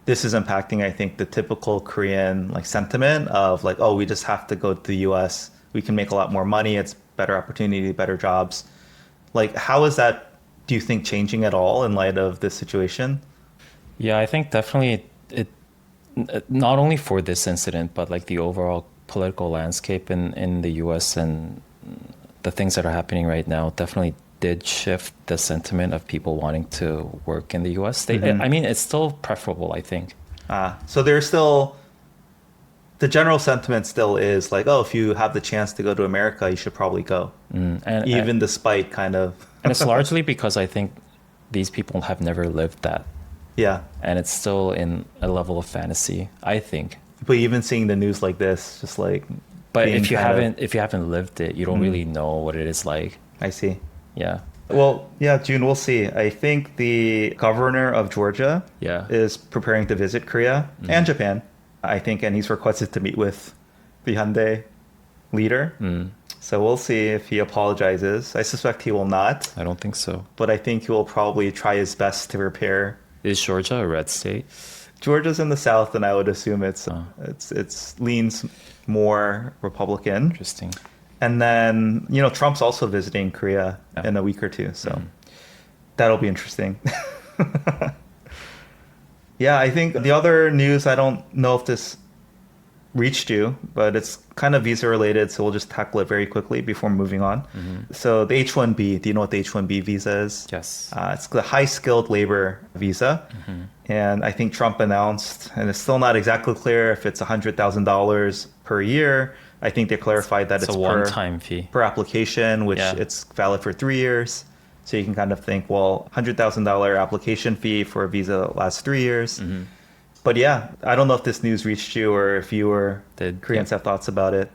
this is impacting, I think, the typical Korean like sentiment of like, oh, we just have to go to the US. We can make a lot more money. It's better opportunity, better jobs. Like, how is that, do you think, changing at all in light of this situation? Yeah, I think definitely it not only for this incident, but like the overall political landscape in the US and the things that are happening right now definitely did shift the sentiment of people wanting to work in the US. I mean, it's still preferable, I think. So there's still, the general sentiment still is like, oh, if you have the chance to go to America, you should probably go. Even despite kind of... And it's largely because I think these people have never lived that. Yeah. And it's still in a level of fantasy, I think. But even seeing the news like this, just like... But if you haven't lived it, you don't really know what it is like. I see. Yeah. Well, yeah, June, we'll see. I think the governor of Georgia is preparing to visit Korea and Japan, I think, and he's requested to meet with the Hyundai leader. So we'll see if he apologizes. I suspect he will not. I don't think so. But I think he will probably try his best to repair. Is Georgia a red state? Georgia's in the south, and I would assume it's leans more Republican. Interesting. And then, Trump's also visiting Korea in a week or two. So That'll be interesting. Yeah, I think the other news, I don't know if this reached you, but it's kind of visa related, so we'll just tackle it very quickly before moving on. So the H-1B, do you know what the H-1B visa is? Yes. It's the high skilled labor visa. And I think Trump announced, and it's still not exactly clear if it's $100,000 per year. I think they clarified that It's it's a one-time fee. per application, which Yeah. it's valid for 3 years. So you can kind of think, well, $100,000 application fee for a visa that lasts 3 years. But yeah, I don't know if this news reached you or if you or Koreans have thoughts about it.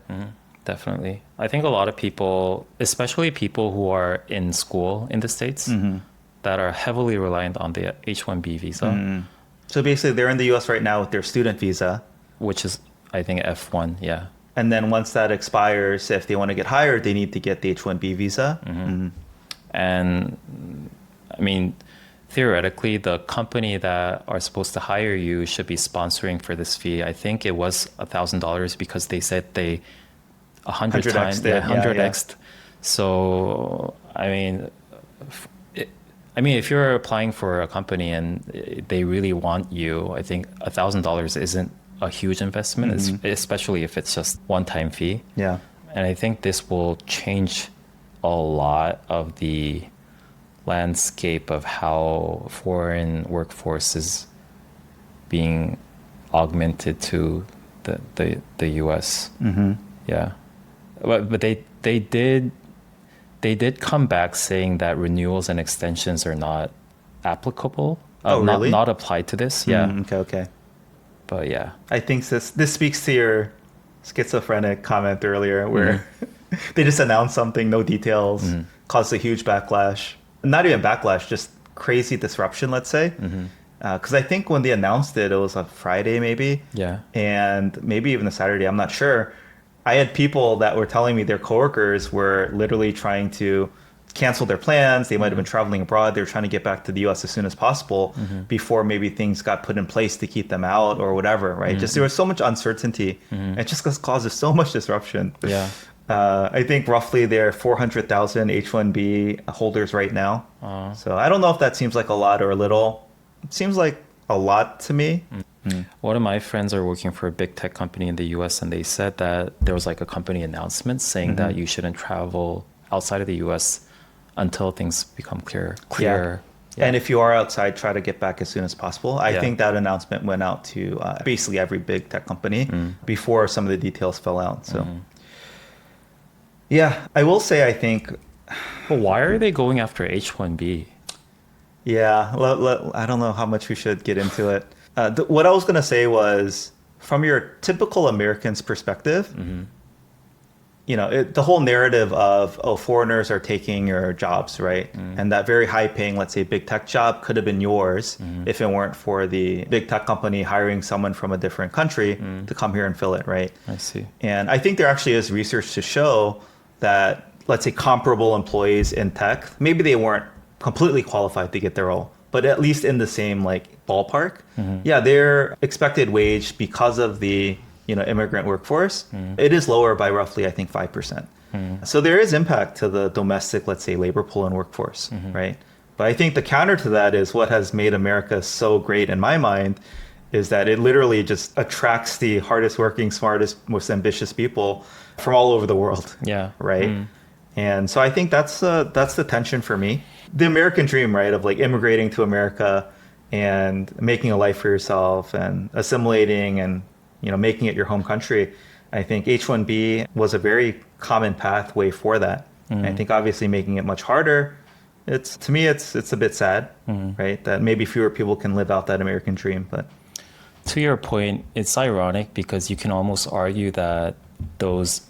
Definitely. I think a lot of people, especially people who are in school in the States, that are heavily reliant on the H-1B visa, So basically, they're in the US right now with their student visa. which is, I think, F1. Yeah. And then once that expires, if they want to get hired, they need to get the H-1B visa. And I mean, theoretically, the company that are supposed to hire you should be sponsoring for this fee. I think it was $1,000 because they said they 100 times, 100x'd it. 100x'd. So I mean, if you're applying for a company and they really want you, I think $1,000 isn't a huge investment, especially if it's just one-time fee. Yeah. And I think this will change a lot of the landscape of how foreign workforce is being augmented to the US. Yeah, but they did come back saying that renewals and extensions are not applicable. Really? Not applied to this. Yeah. Okay. But yeah. I think this speaks to your schizophrenic comment earlier where they just announced something, no details, caused a huge backlash. Not even backlash, just crazy disruption, let's say. Because I think when they announced it, it was a Friday maybe. Yeah. And maybe even a Saturday, I'm not sure. I had people that were telling me their coworkers were literally trying to cancel their plans. They might have been traveling abroad. They were trying to get back to the US as soon as possible before maybe things got put in place to keep them out or whatever, right? Just there was so much uncertainty. It just causes so much disruption. Yeah. I think roughly there are 400,000 H-1B holders right now. So I don't know if that seems like a lot or a little. It seems like a lot to me. One of my friends are working for a big tech company in the US, and they said that there was like a company announcement saying that you shouldn't travel outside of the US until things become clearer. Yeah. And if you are outside, try to get back as soon as possible. I think that announcement went out to basically every big tech company before some of the details fell out. So, yeah, I will say, I think. But why are they going after H-1B? Yeah, I don't know how much we should get into it. What I was going to say was, from your typical American's perspective, you know, the whole narrative of, oh, foreigners are taking your jobs, right? And that very high paying, let's say, big tech job could have been yours if it weren't for the big tech company hiring someone from a different country to come here and fill it, right? I see. And I think there actually is research to show that, let's say, comparable employees in tech, maybe they weren't completely qualified to get their role, but at least in the same like ballpark, yeah, their expected wage because of the immigrant workforce, it is lower by roughly, I think, 5%. So there is impact to the domestic, let's say, labor pool and workforce, right? But I think the counter to that is what has made America so great in my mind is that it literally just attracts the hardest working, smartest, most ambitious people from all over the world. Yeah. Right. And so I think that's the tension for me. The American dream, right, of like immigrating to America and making a life for yourself and assimilating and making it your home country. I think H-1B was a very common pathway for that. And I think obviously making it much harder. To me, it's a bit sad, right? That maybe fewer people can live out that American dream. But to your point, it's ironic because you can almost argue that those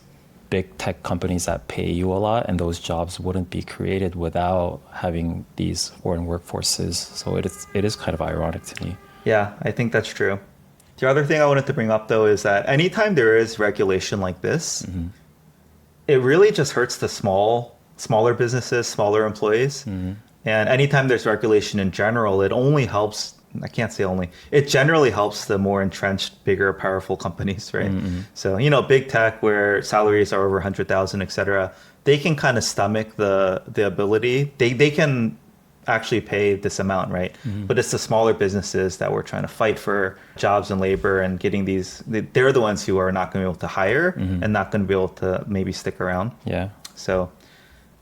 big tech companies that pay you a lot and those jobs wouldn't be created without having these foreign workforces. So it is kind of ironic to me. Yeah, I think that's true. The other thing I wanted to bring up, though, is that anytime there is regulation like this, it really just hurts the smaller businesses, smaller employees. And anytime there's regulation in general, it only helps, I can't say only, it generally helps the more entrenched, bigger, powerful companies, right? So, big tech where salaries are over 100,000, et cetera, they can kind of stomach the ability. They can actually pay this amount, right? But it's the smaller businesses that were trying to fight for jobs and labor and getting these, they're the ones who are not going to be able to hire and not going to be able to maybe stick around. Yeah. So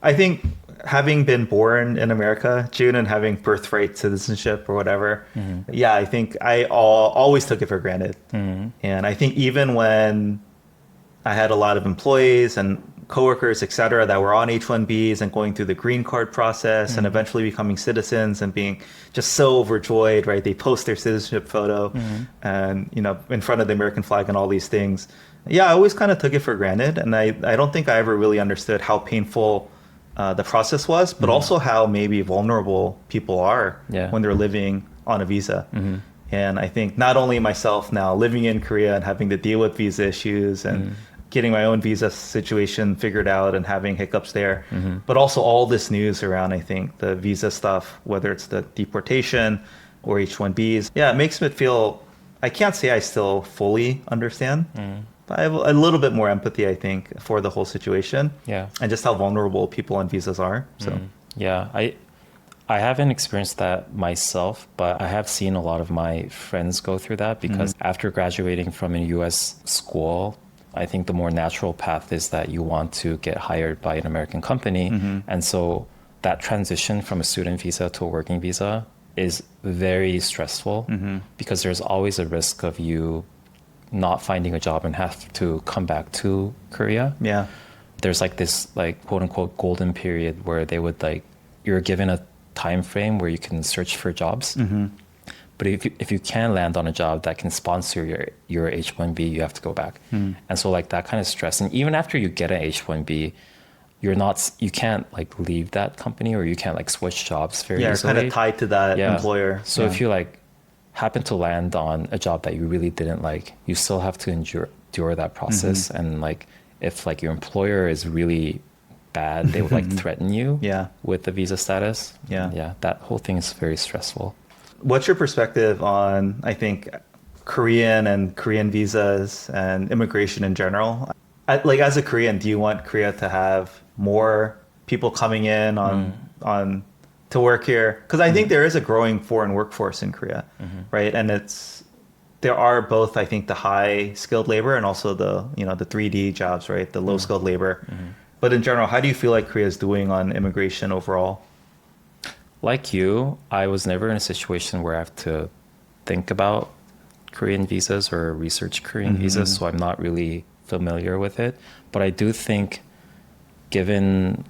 I think having been born in America, June, and having birthright citizenship or whatever, yeah, I think I always took it for granted. And I think even when I had a lot of employees and coworkers, et cetera, that were on H-1Bs and going through the green card process and eventually becoming citizens and being just so overjoyed, right? They post their citizenship photo and, you know, in front of the American flag and all these things. Yeah, I always kind of took it for granted. And I don't think I ever really understood how painful the process was, but also how maybe vulnerable people are when they're living on a visa. And I think not only myself now living in Korea and having to deal with visa issues and getting my own visa situation figured out and having hiccups there, but also all this news around, I think, the visa stuff, whether it's the deportation or H-1Bs. Yeah, it makes me feel, I can't say I still fully understand, but I have a little bit more empathy, I think, for the whole situation. Yeah. And just how vulnerable people on visas are. So Yeah, I haven't experienced that myself, but I have seen a lot of my friends go through that because after graduating from a US school, I think the more natural path is that you want to get hired by an American company. And so that transition from a student visa to a working visa is very stressful because there's always a risk of you not finding a job and have to come back to Korea. yeah. There's like this like quote unquote golden period where they would like, you're given a time frame where you can search for jobs. But if you can land on a job that can sponsor your H-1B, you have to go back. And so like that kind of stress. And even after you get an H-1B, you can't like leave that company or you can't like switch jobs very easily. Kind of tied to that employer. So if you like happen to land on a job that you really didn't like, you still have to endure that process. And like if like your employer is really bad, they would like threaten you with the visa status. Yeah, that whole thing is very stressful. What's your perspective on, I think, Korean and Korean visas and immigration in general? Like as a Korean, do you want Korea to have more people coming in on to work here? Because I think there is a growing foreign workforce in Korea, right? And there are both, I think, the high skilled labor and also the 3D jobs, right? The low skilled labor. But in general, how do you feel like Korea is doing on immigration overall? Like you, I was never in a situation where I have to think about Korean visas or research Korean visas, so I'm not really familiar with it. But I do think, given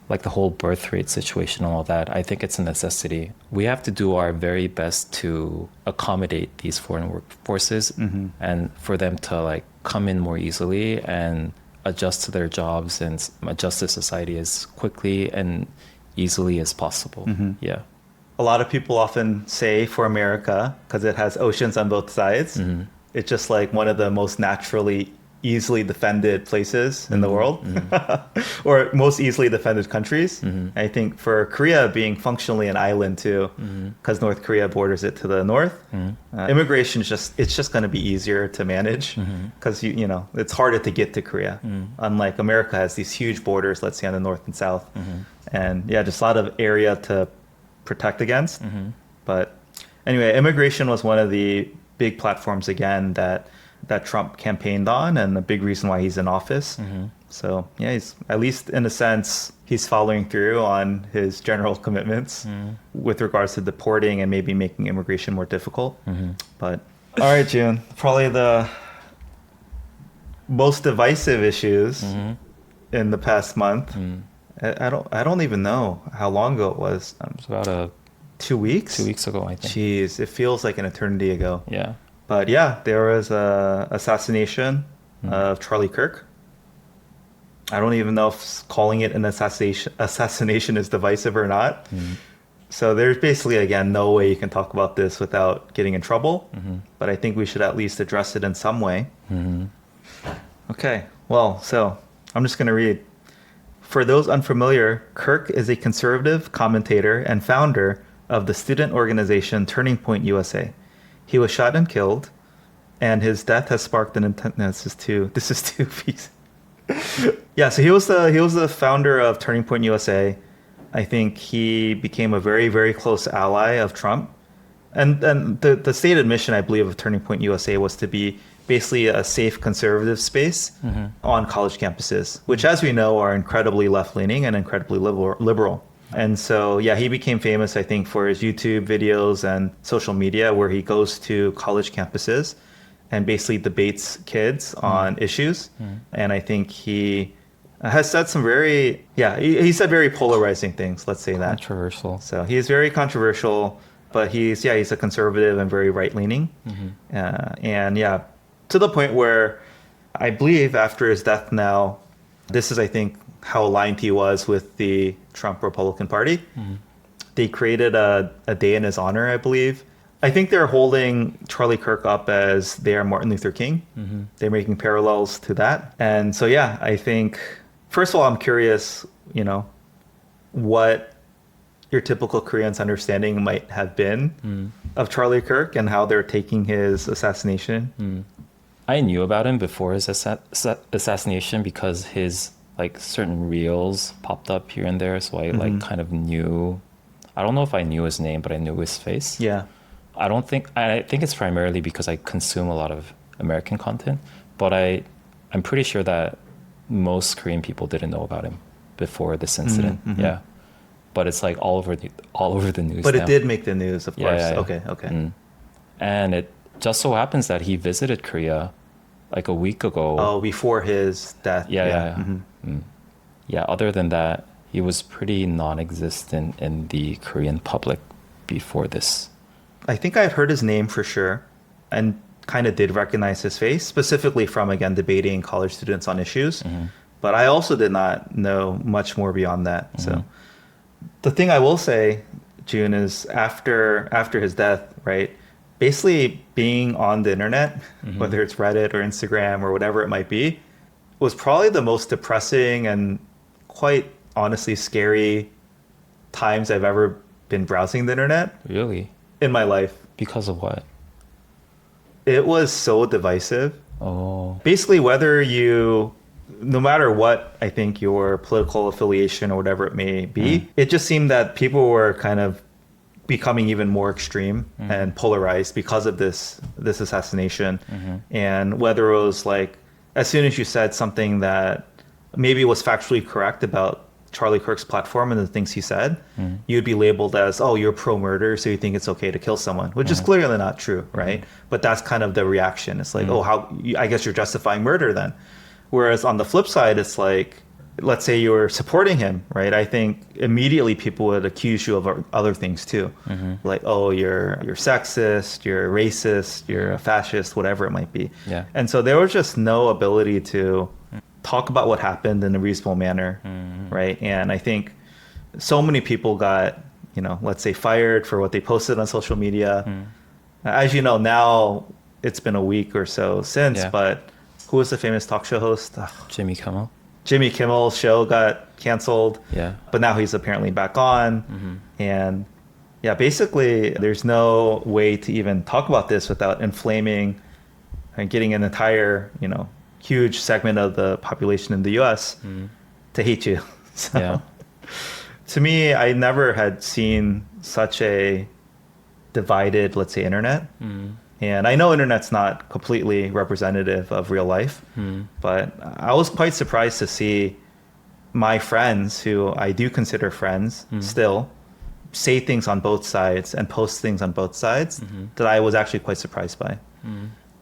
like the whole birth rate situation and all that, I think it's a necessity. We have to do our very best to accommodate these foreign workforces and for them to like come in more easily and adjust to their jobs and adjust to society as quickly and easily as possible. Yeah. A lot of people often say for America, because it has oceans on both sides, it's just like one of the most naturally easily defended places in the world or most easily defended countries. I think for Korea being functionally an island too, because North Korea borders it to the north, immigration is just going to be easier to manage because you know it's harder to get to Korea. Unlike America has these huge borders, let's say on the north and south, and yeah, just a lot of area to protect against. But anyway, immigration was one of the big platforms again that Trump campaigned on, and a big reason why he's in office. So yeah, he's at least in a sense he's following through on his general commitments with regards to deporting and maybe making immigration more difficult. But all right, June, probably the most divisive issues in the past month. I don't even know how long ago it was. It's about 2 weeks. 2 weeks ago, I think. Jeez, it feels like an eternity ago. Yeah. But yeah, there was a assassination of Charlie Kirk. I don't even know if calling it an assassination is divisive or not. So there's basically, again, no way you can talk about this without getting in trouble. But I think we should at least address it in some way. Okay, well, so I'm just going to read. For those unfamiliar, Kirk is a conservative commentator and founder of the student organization Turning Point USA. He was shot and killed, and his death has sparked an intent. No, this is two pieces. Yeah, so he was the founder of Turning Point USA. I think he became a very, very close ally of Trump. And the stated mission, I believe, of Turning Point USA was to be basically a safe conservative space on college campuses, which, as we know, are incredibly left-leaning and incredibly liberal. And so, yeah, he became famous, I think, for his YouTube videos and social media where he goes to college campuses and basically debates kids on issues. And I think he has said some very, he said very polarizing things, let's say that. Controversial. So he is very controversial, but he's a conservative and very right-leaning. And yeah, to the point where I believe after his death now, this is, I think, how aligned he was with the Trump Republican Party. They created a day in his honor, I believe. I think they're holding Charlie Kirk up as they are Martin Luther King. They're making parallels to that. And so, yeah, I think, first of all, I'm curious, what your typical Korean's understanding might have been of Charlie Kirk and how they're taking his assassination. I knew about him before his assassination because his certain reels popped up here and there, so I kind of knew. I don't know if I knew his name, but I knew his face. Yeah. I think it's primarily because I consume a lot of American content, but I'm pretty sure that most Korean people didn't know about him before this incident. Yeah. But it's all over the news. But now. It did make the news, of course. Yeah. Okay. And it just so happens that he visited Korea a week ago. Oh, before his death. Yeah. Other than that, he was pretty non-existent in the Korean public before this. I think I've heard his name for sure and kind of did recognize his face, specifically from, again, debating college students on issues. But I also did not know much more beyond that. So the thing I will say, Jun, is after his death, right, basically being on the internet, whether it's Reddit or Instagram or whatever it might be, was probably the most depressing and quite honestly scary times I've ever been browsing the internet. Really? In my life. Because of what? It was so divisive. Oh. Basically, no matter what, I think your political affiliation or whatever it may be, it just seemed that people were kind of becoming even more extreme and polarized because of this assassination. And whether it was as soon as you said something that maybe was factually correct about Charlie Kirk's platform and the things he said, you'd be labeled as, oh, you're pro-murder, so you think it's okay to kill someone, which is clearly not true, right? But that's kind of the reaction. It's I guess you're justifying murder then. Whereas on the flip side, it's let's say you're supporting him, right? I think immediately people would accuse you of other things too. Oh, you're sexist, you're racist, you're a fascist, whatever it might be. Yeah. And so there was just no ability to talk about what happened in a reasonable manner, right? And I think so many people got, let's say fired for what they posted on social media. As you know, now it's been a week or so since, but who was the famous talk show host? Jimmy Kimmel. Jimmy Kimmel's show got canceled. Yeah. But now he's apparently back on. And yeah, basically there's no way to even talk about this without inflaming and getting an entire, huge segment of the population in the US to hate you. So to me, I never had seen such a divided, let's say, internet. And I know internet's not completely representative of real life, but I was quite surprised to see my friends, who I do consider friends still, say things on both sides and post things on both sides that I was actually quite surprised by.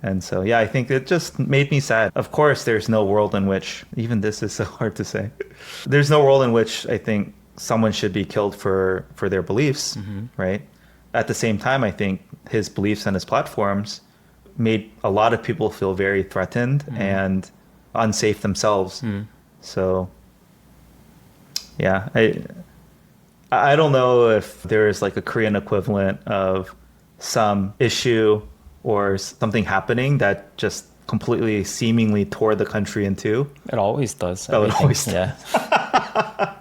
And so, yeah, I think it just made me sad. Of course, there's no world in which, even this is so hard to say, there's no world in which I think someone should be killed for their beliefs, right? At the same time, I think his beliefs and his platforms made a lot of people feel very threatened and unsafe themselves. So, yeah, I don't know if there is a Korean equivalent of some issue or something happening that just completely seemingly tore the country in two. It always does. Oh, it always does. Yeah.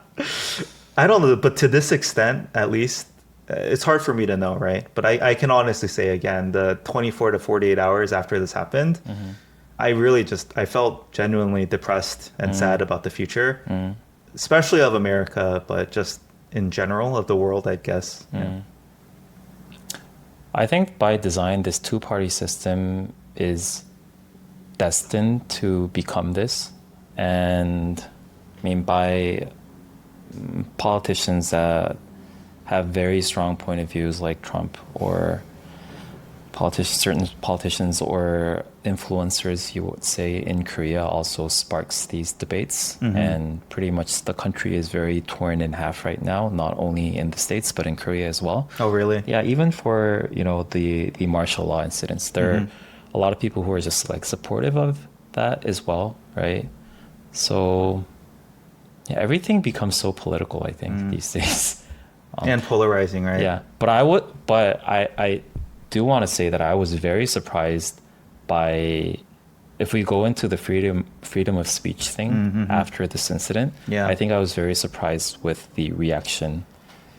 I don't know, but to this extent, at least, it's hard for me to know, right? But I can honestly say, again, the 24 to 48 hours after this happened, I felt genuinely depressed and sad about the future, especially of America, but just in general of the world, I guess. Yeah. I think by design, this two-party system is destined to become this. And I mean, by politicians that have very strong point of views like Trump, or certain politicians or influencers, you would say, in Korea also sparks these debates. And pretty much the country is very torn in half right now, not only in the States, but in Korea as well. Oh, really? Yeah, even for, the martial law incidents, there are a lot of people who are just like supportive of that as well, right? So yeah, everything becomes so political, I think, these days. And polarizing, right? Yeah, but I do want to say that I was very surprised by, if we go into the freedom of speech thing after this incident. Yeah. I think I was very surprised with the reaction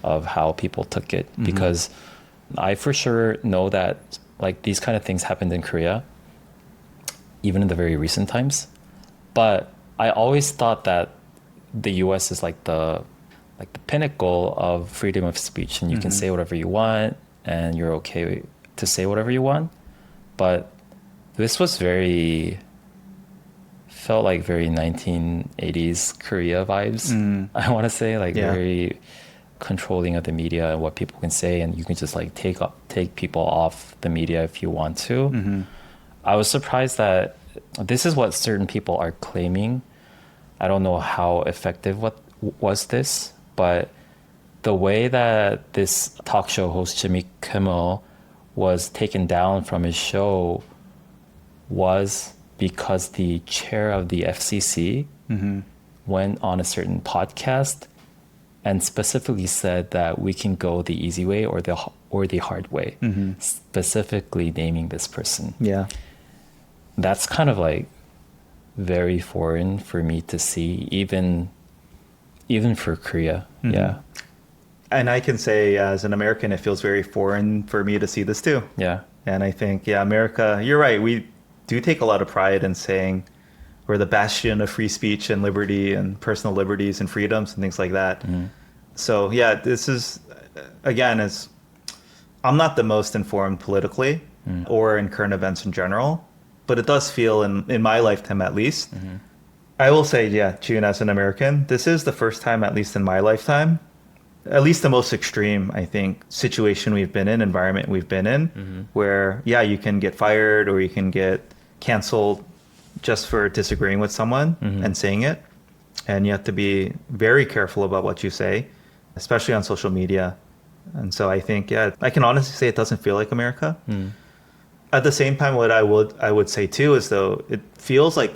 of how people took it, because I for sure know that like these kind of things happened in Korea, even in the very recent times. But I always thought that the US is like the pinnacle of freedom of speech, and you can say whatever you want and you're okay to say whatever you want. But this was felt like very 1980s Korea vibes. I want to say very controlling of the media and what people can say, and you can just like take people off the media if you want to. I was surprised that this is what certain people are claiming. I don't know how effective was this, but the way that this talk show host Jimmy Kimmel was taken down from his show was because the chair of the FCC went on a certain podcast and specifically said that we can go the easy way or the hard way, specifically naming this person. Yeah. That's kind of like very foreign for me to see, even for Korea. Yeah. And I can say, as an American, it feels very foreign for me to see this too. Yeah. And I think, America, you're right. We do take a lot of pride in saying we're the bastion of free speech and liberty and personal liberties and freedoms and things like that. So, yeah, this is, again, I'm not the most informed politically or in current events in general, but it does feel, in my lifetime at least, I will say, Jun, as an American, this is the first time, at least in my lifetime, at least the most extreme, I think, situation we've been in, environment we've been in, where, you can get fired or you can get canceled just for disagreeing with someone and saying it. And you have to be very careful about what you say, especially on social media. And so I think, I can honestly say it doesn't feel like America. At the same time, what I would say too is, though, it feels like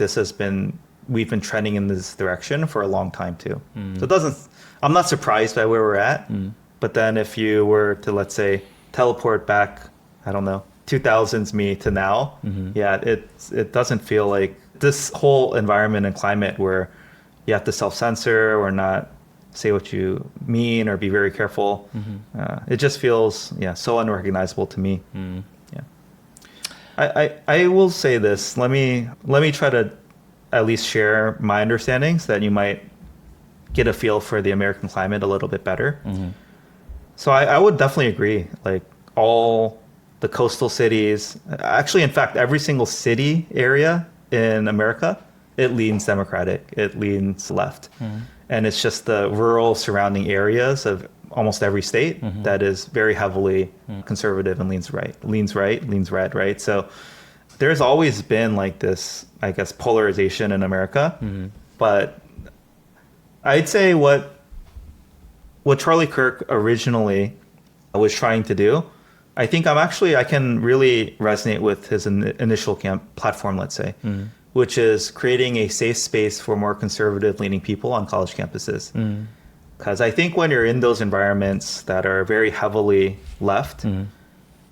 we've been trending in this direction for a long time too. So I'm not surprised by where we're at, but then if you were to, let's say, teleport back, I don't know, 2000s me to now, it doesn't feel like this whole environment and climate where you have to self-censor or not say what you mean or be very careful. It just feels, so unrecognizable to me. I will say this. Let me try to at least share my understandings so that you might get a feel for the American climate a little bit better. So I would definitely agree. Like all the coastal cities, actually, in fact, every single city area in America, it leans Democratic, it leans left. And it's just the rural surrounding areas of almost every state that is very heavily conservative and leans right, leans red, right? So there's always been like this, I guess, polarization in America. But I'd say what Charlie Kirk originally was trying to do, I think I can really resonate with his initial platform, let's say, which is creating a safe space for more conservative-leaning people on college campuses. Because I think when you're in those environments that are very heavily left,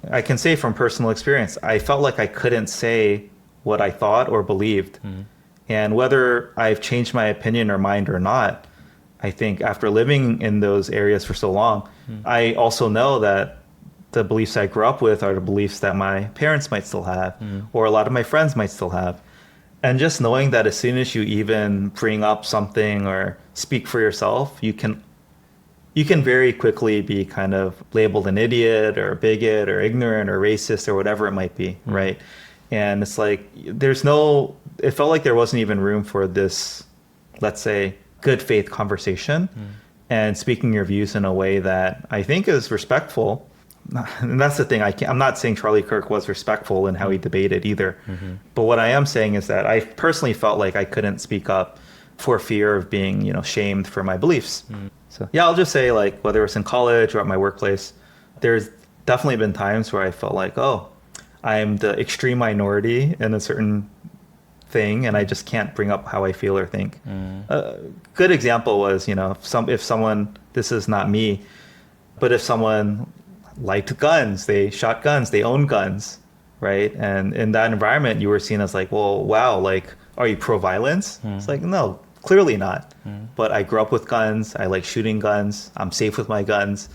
I can say from personal experience, I felt like I couldn't say what I thought or believed. And whether I've changed my opinion or mind or not, I think after living in those areas for so long, I also know that the beliefs I grew up with are the beliefs that my parents might still have, or a lot of my friends might still have. And just knowing that as soon as you even bring up something or speak for yourself, you can you can very quickly be kind of labeled an idiot or a bigot or ignorant or racist or whatever it might be, right? And it's like it felt like there wasn't even room for this, let's say, good faith conversation and speaking your views in a way that I think is respectful. And that's the thing. I'm not saying Charlie Kirk was respectful in how he debated either. But what I am saying is that I personally felt like I couldn't speak up for fear of being, shamed for my beliefs. So yeah, I'll just say, like, whether it's in college or at my workplace, there's definitely been times where I felt like, oh, I'm the extreme minority in a certain thing, and I just can't bring up how I feel or think. A good example was, if someone, this is not me, but if someone liked guns, they shot guns, they own guns, right? And in that environment, you were seen as like, well, wow, like, are you pro-violence? It's like, no, clearly not. But I grew up with guns. I like shooting guns. I'm safe with my guns.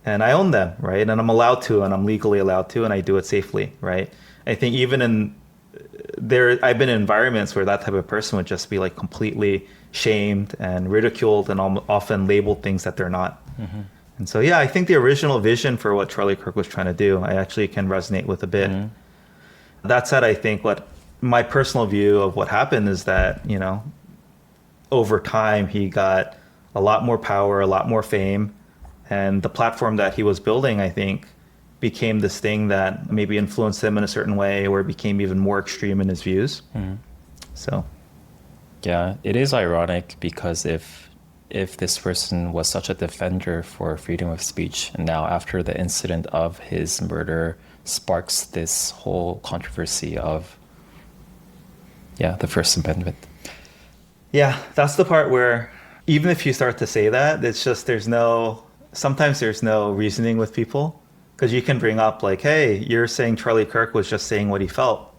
And I own them, right? And I'm allowed to, and I'm legally allowed to, and I do it safely, right? I think even I've been in environments where that type of person would just be like completely shamed and ridiculed and often labeled things that they're not. And so, yeah, I think the original vision for what Charlie Kirk was trying to do, I actually can resonate with a bit. That said, I think what my personal view of what happened is that, over time, he got a lot more power, a lot more fame. And the platform that he was building, I think, became this thing that maybe influenced him in a certain way or became even more extreme in his views. So, yeah, it is ironic because if this person was such a defender for freedom of speech, and now after the incident of his murder sparks this whole controversy of, the First Amendment. Yeah, that's the part where even if you start to say that, it's just sometimes there's no reasoning with people. Because you can bring up like, hey, you're saying Charlie Kirk was just saying what he felt.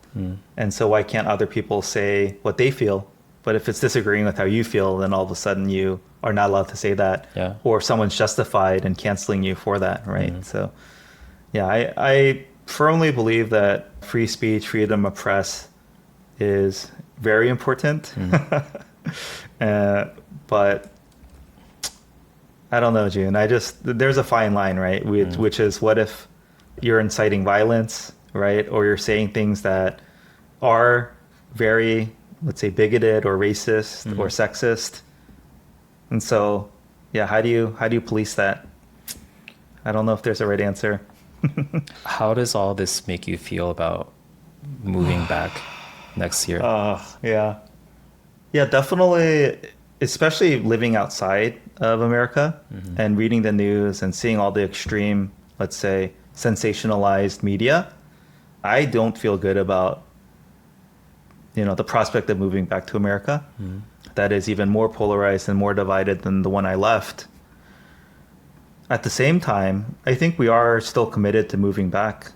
And so why can't other people say what they feel? But if it's disagreeing with how you feel, then all of a sudden you are not allowed to say that. Yeah. Or someone's justified in canceling you for that, right? So, yeah, I firmly believe that free speech, freedom of press is very important. But I don't know, June. There's a fine line, right? Which is, what if you're inciting violence, right? Or you're saying things that are very, let's say, bigoted or racist or sexist. And so, yeah, how do you police that? I don't know if there's a right answer. How does all this make you feel about moving back next year? Yeah, definitely. Especially living outside of America and reading the news and seeing all the extreme, let's say, sensationalized media, I don't feel good about, the prospect of moving back to America. That is even more polarized and more divided than the one I left. At the same time, I think we are still committed to moving back.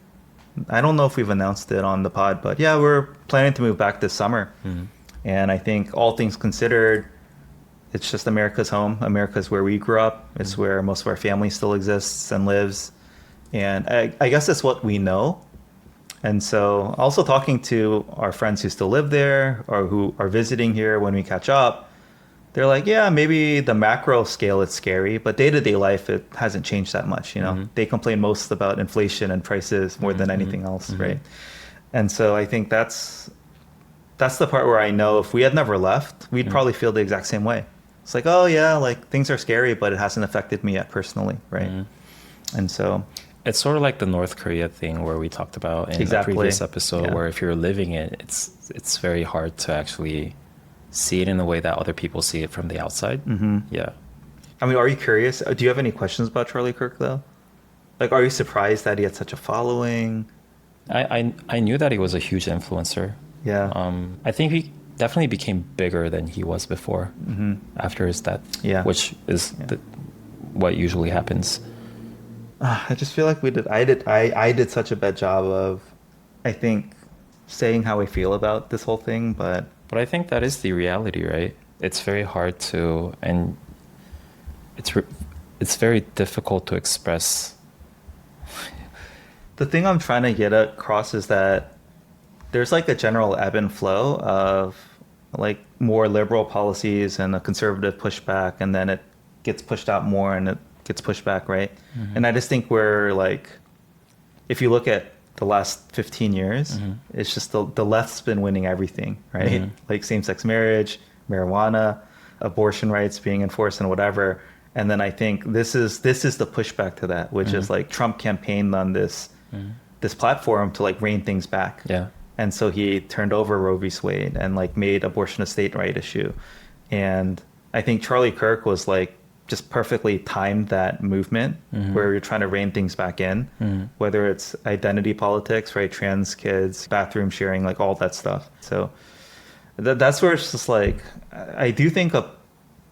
I don't know if we've announced it on the pod, but yeah, we're planning to move back this summer. And I think all things considered, it's just America's home. America's where we grew up. It's where most of our family still exists and lives. And I guess that's what we know. And so also talking to our friends who still live there or who are visiting here when we catch up, they're like, yeah, maybe the macro scale it's scary, but day-to-day life, it hasn't changed that much. They complain most about inflation and prices more than anything else, right? And so I think that's the part where I know if we had never left, we'd probably feel the exact same way. It's like, oh yeah, like things are scary, but it hasn't affected me yet personally, right? And so it's sort of like the North Korea thing where we talked about in the previous episode, where if you're living it, it's very hard to actually see it in the way that other people see it from the outside. Yeah. I mean, are you curious? Do you have any questions about Charlie Kirk though? Like, are you surprised that he had such a following? I knew that he was a huge influencer. Yeah. I think he definitely became bigger than he was before after his death. Yeah. Which is what usually happens. I just feel like I did such a bad job of, I think, saying how I feel about this whole thing, but I think that is the reality, right? It's very hard to, and it's very difficult to express. The thing I'm trying to get across is that there's like a general ebb and flow of like more liberal policies and a conservative pushback, and then it gets pushed out more and it gets pushed back, right? And I just think we're like, if you look at the last 15 years, it's just the left's been winning everything, right? Like same-sex marriage, marijuana, abortion rights being enforced and whatever. And then I think this is the pushback to that, which is like Trump campaigned on this platform to like rein things back. Yeah. And so he turned over Roe v. Wade and like made abortion a state right issue. And I think Charlie Kirk was like just perfectly timed that movement where you're trying to rein things back in, whether it's identity politics, right? Trans kids, bathroom sharing, like all that stuff. So that's where it's just like, I do think a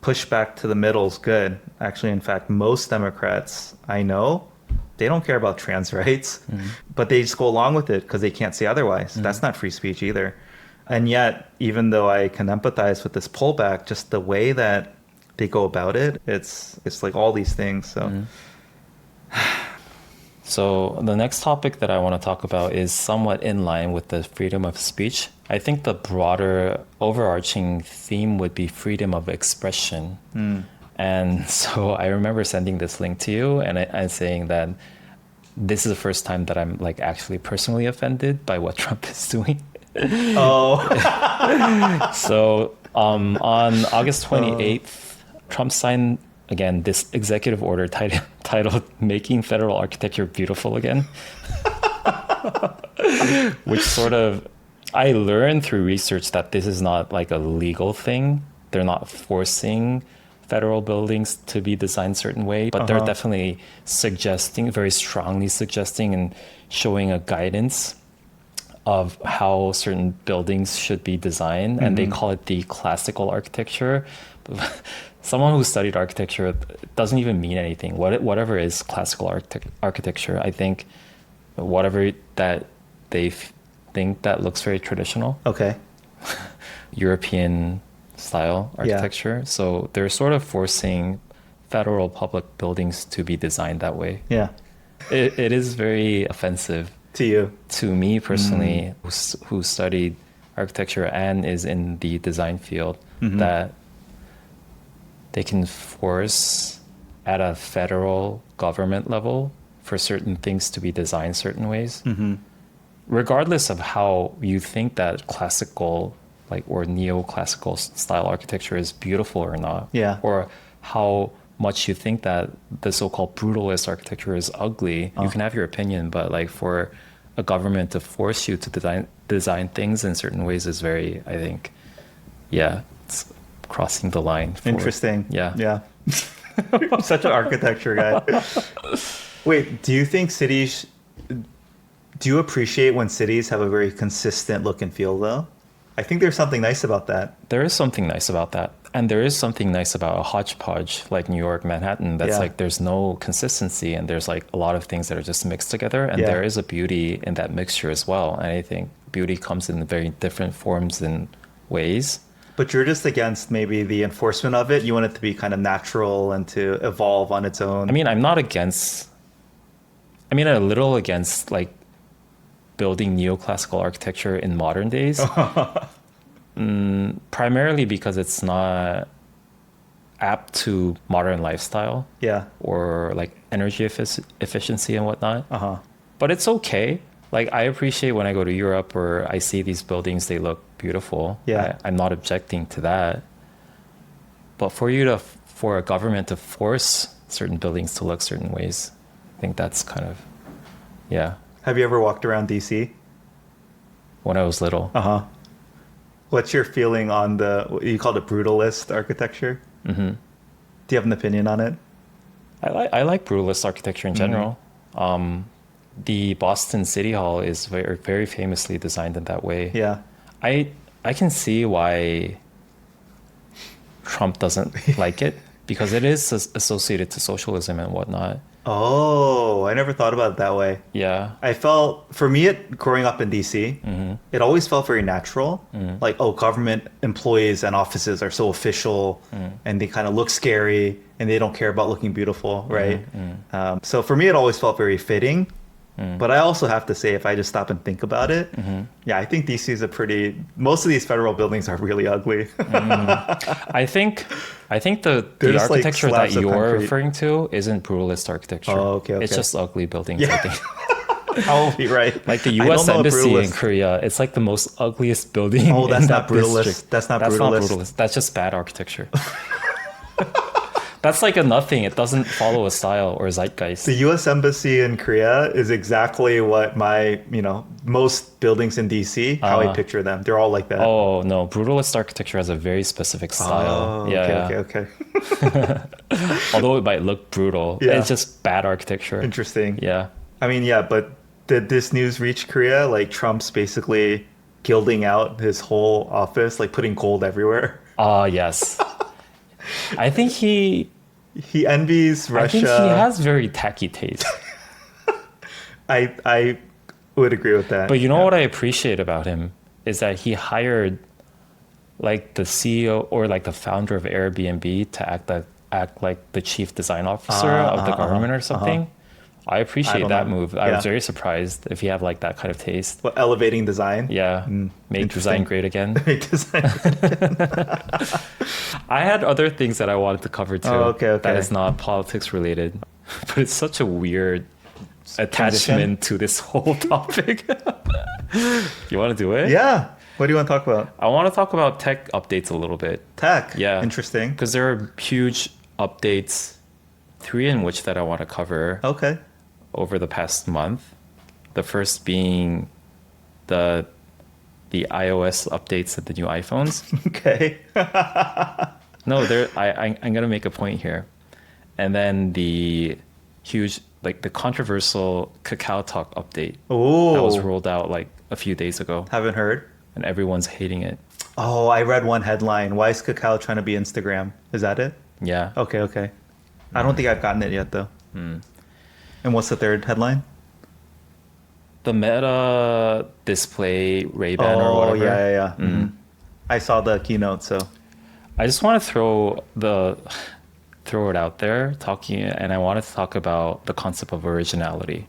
pushback to the middle is good. Actually, in fact, most Democrats I know, they don't care about trans rights, but they just go along with it because they can't say otherwise. That's not free speech either. And yet, even though I can empathize with this pullback, just the way that they go about it, it's like all these things. So, So the next topic that I want to talk about is somewhat in line with the freedom of speech. I think the broader overarching theme would be freedom of expression. And so I remember sending this link to you and saying that this is the first time that I'm like actually personally offended by what Trump is doing. oh, So on August 28th, Trump signed, again, this executive order titled Making Federal Architecture Beautiful Again, which sort of, I learned through research that this is not like a legal thing. They're not forcing federal buildings to be designed a certain way, but they're definitely suggesting, very strongly suggesting and showing a guidance of how certain buildings should be designed. And they call it the classical architecture. Someone who studied architecture doesn't even mean anything. Whatever is classical architecture, I think whatever that they think that looks very traditional. okay. European style architecture. Yeah. So they're sort of forcing federal public buildings to be designed that way. Yeah. It is very offensive To you. to me personally, who studied architecture and is in the design field, that they can force at a federal government level for certain things to be designed certain ways, regardless of how you think that classical, like, or neoclassical style architecture is beautiful or not, Yeah. or how much you think that the so-called brutalist architecture is ugly. You can have your opinion, but like for a government to force you to design things in certain ways is very, I think, it's crossing the line. Interesting. Yeah. Yeah. Such an architecture guy. Wait, do you think do you appreciate when cities have a very consistent look and feel though? I think there's something nice about that. There is something nice about that. And there is something nice about a hodgepodge like New York, Manhattan, that's like there's no consistency and there's like a lot of things that are just mixed together. And there is a beauty in that mixture as well. And I think beauty comes in very different forms and ways. But you're just against maybe the enforcement of it. You want it to be kind of natural and to evolve on its own. I mean, I'm not against, I mean, a little against like building neoclassical architecture in modern days. Primarily because it's not apt to modern lifestyle. Yeah. Or like energy efficiency and whatnot. But it's okay. Like I appreciate when I go to Europe or I see these buildings, they look beautiful. Yeah. I'm not objecting to that. But for a government to force certain buildings to look certain ways, I think that's kind of, Have you ever walked around DC? When I was little. What's your feeling on you called it brutalist architecture? Do you have an opinion on it? I like brutalist architecture in general. The Boston City Hall is very, very famously designed in that way. Yeah. I can see why Trump doesn't like it because it is associated to socialism and whatnot. Oh, I never thought about it that way. Yeah. I felt, for me, growing up in DC, it always felt very natural. Like, oh, government employees and offices are so official and they kind of look scary and they don't care about looking beautiful, right? So for me, it always felt very fitting. But I also have to say, if I just stop and think about it, yeah, I think DC is most of these federal buildings are really ugly. I think the There's, like, architecture that slabs of you're concrete. referring to isn't brutalist architecture. Oh, okay, It's okay. just ugly buildings, I think. Probably right. Like the I don't U.S. know what Embassy in brutalist- Korea, it's like the most ugliest building Oh, that's in not that brutalist. district. That's not That's brutalist. not brutalist. That's just bad architecture. That's like a nothing. It doesn't follow a style or zeitgeist. The U.S. Embassy in Korea is exactly what my, most buildings in DC, how I picture them. They're all like that. Oh no, brutalist architecture has a very specific style. Oh, Yeah, okay. although it might look brutal, Yeah. it's just bad architecture. Interesting. Yeah. I mean, yeah, but did this news reach Korea? Like Trump's basically gilding out his whole office, like putting gold everywhere. Yes. I think he Envies I Russia. think he has very tacky taste. I would agree with that. But you know what I appreciate about him is that he hired like the CEO or like the founder of Airbnb to act like the chief design officer of the government or something. I appreciate don't that know. move. I Yeah. was very surprised if he had like that kind of taste. What, elevating design? Yeah, make design interesting. great again. Make design. I had other things that I wanted to cover too. Oh, okay. That is not politics related, but it's such a weird attachment to this whole topic. You want to do it? Yeah. What do you want to talk about? I want to talk about tech updates a little bit. Tech. Yeah. Interesting. Because there are huge updates, 3 in which that I want to cover Okay. over the past month. The first being the iOS updates of the new iPhones. Okay. No, I'm going to make a point here. And then the huge, like the controversial Kakao Talk update that was Oh, rolled out like a few days ago, haven't heard. and everyone's hating it. Oh, I read one headline. Why is Kakao trying to be Instagram? Is that it? Yeah. Okay. I don't think I've gotten it yet, though. And what's the third headline? The Meta display Ray-Ban or Oh, whatever. yeah. I saw the keynote, so. I just want to throw it out there, and I want to talk about the concept of originality.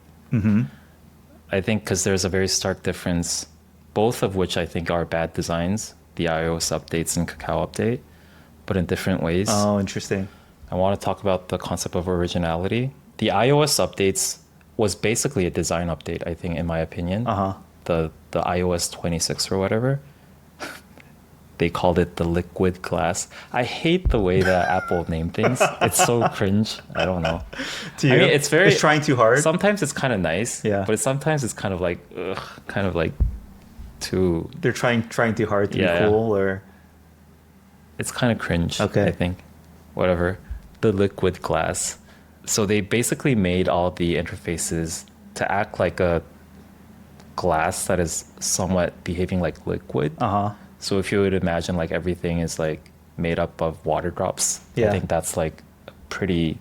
I think because there's a very stark difference, both of which I think are bad designs, the iOS updates and Kakao update, but in different ways. Oh, interesting. I want to talk about the concept of originality. The iOS updates was basically a design update, I think, in my opinion. The iOS 26 or whatever. They called it the liquid glass. I hate the way that Apple named things. It's so cringe. I don't know. To you, I mean, it's trying too hard. Sometimes it's kind of nice. Yeah. But sometimes it's kind of like, too. They're trying too hard to Yeah, be yeah. cool, or It's kind of cringe. Okay. I think. Whatever. The liquid glass. So they basically made all the interfaces to act like a glass that is somewhat behaving like liquid. So if you would imagine like everything is like made up of water drops, Yeah. I think that's like a pretty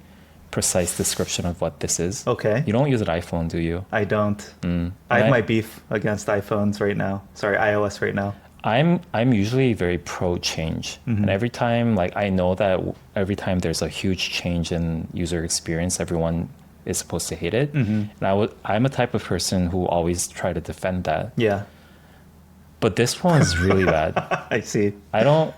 precise description of what this is. Okay. You don't use an iPhone, do you? I don't. I And have my beef against iPhones right now. Sorry, iOS right now. I'm usually very pro change, and every time like I know that every time there's a huge change in user experience, everyone is supposed to hate it. And I'm a type of person who always try to defend that. Yeah, But this one is really bad. I see. I don't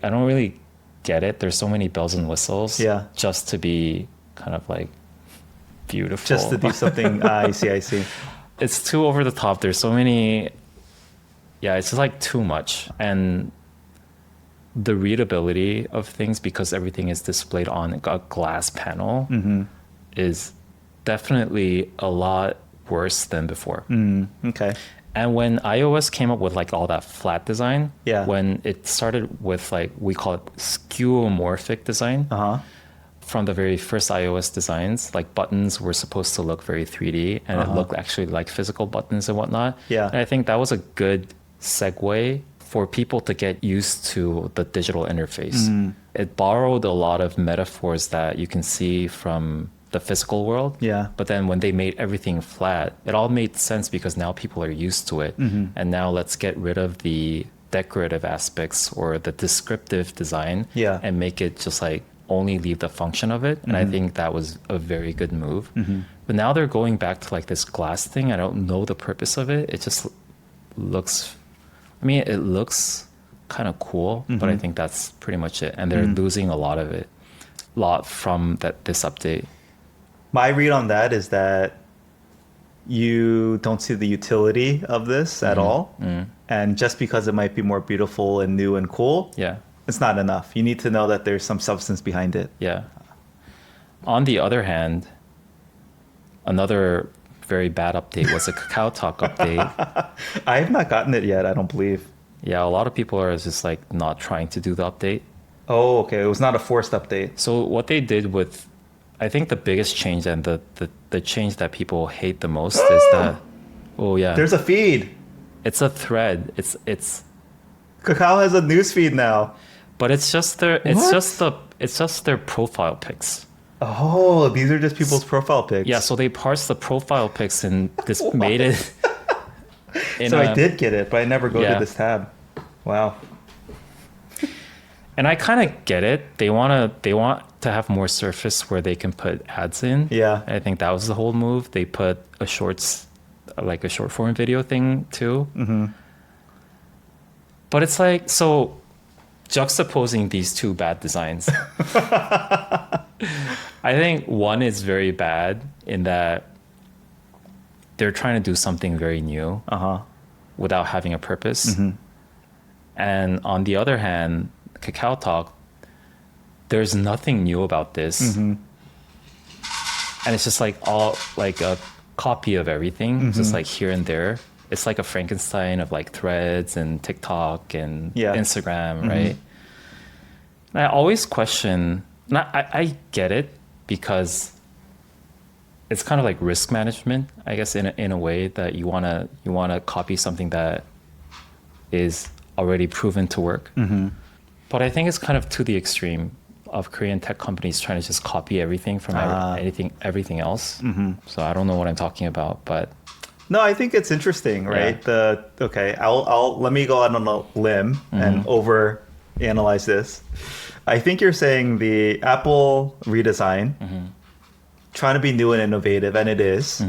really get it. There's so many bells and whistles. Yeah. Just to be kind of like beautiful. Just to do something. I see. It's too over the top. There's so many. Yeah, it's just like too much. And the readability of things, because everything is displayed on a glass panel, is definitely a lot worse than before. Okay. And when iOS came up with like all that flat design, Yeah. when it started with like, we call it skeuomorphic design, from the very first iOS designs, like buttons were supposed to look very 3D, and it looked actually like physical buttons and whatnot. Yeah. And I think that was a good segue for people to get used to the digital interface. It borrowed a lot of metaphors that you can see from the physical world. Yeah. But then when they made everything flat, it all made sense because now people are used to it. And now let's get rid of the decorative aspects or the descriptive design Yeah. and make it just like only leave the function of it. And I think that was a very good move. But now they're going back to like this glass thing. I don't know the purpose of it. It just looks, I mean, it looks kind of cool, but I think that's pretty much it. And they're losing a lot of it, from this update. My read on that is that you don't see the utility of this at all. And just because it might be more beautiful and new and cool, Yeah. it's not enough. You need to know that there's some substance behind it. Yeah. On the other hand, another very bad update was a Kakao Talk update. I have not gotten it yet, I don't believe. Yeah, a lot of people are just like not trying to do the update. Oh, okay. It was not a forced update. So what they did with, I think the biggest change and the change that people hate the most is that, oh yeah, There's a feed. it's a thread. It's Kakao has a news feed now. but it's just their What? it's just their profile pics. Oh, these are just people's profile pics. Yeah, so they parsed the profile pics and just made it. So I did get it, but I never go Yeah. to this tab. Wow. And I kind of get it. They want to have more surface where they can put ads in. Yeah. I think that was the whole move. They put a short form video thing too. But it's like, so juxtaposing these two bad designs. I think one is very bad in that they're trying to do something very new without having a purpose. And on the other hand, Kakao Talk, there's nothing new about this. And it's just like all like a copy of everything, just like here and there. It's like a Frankenstein of like threads and TikTok and Instagram, right? And I always question, and I get it because it's kind of like risk management, I guess, in a way that you wanna copy something that is already proven to work. But I think it's kind of to the extreme of Korean tech companies trying to just copy everything from everything else. So I don't know what I'm talking about, but No, I think it's interesting, right? I'll let me go out on a limb and over analyze this. I think you're saying the Apple redesign, trying to be new and innovative, and it is,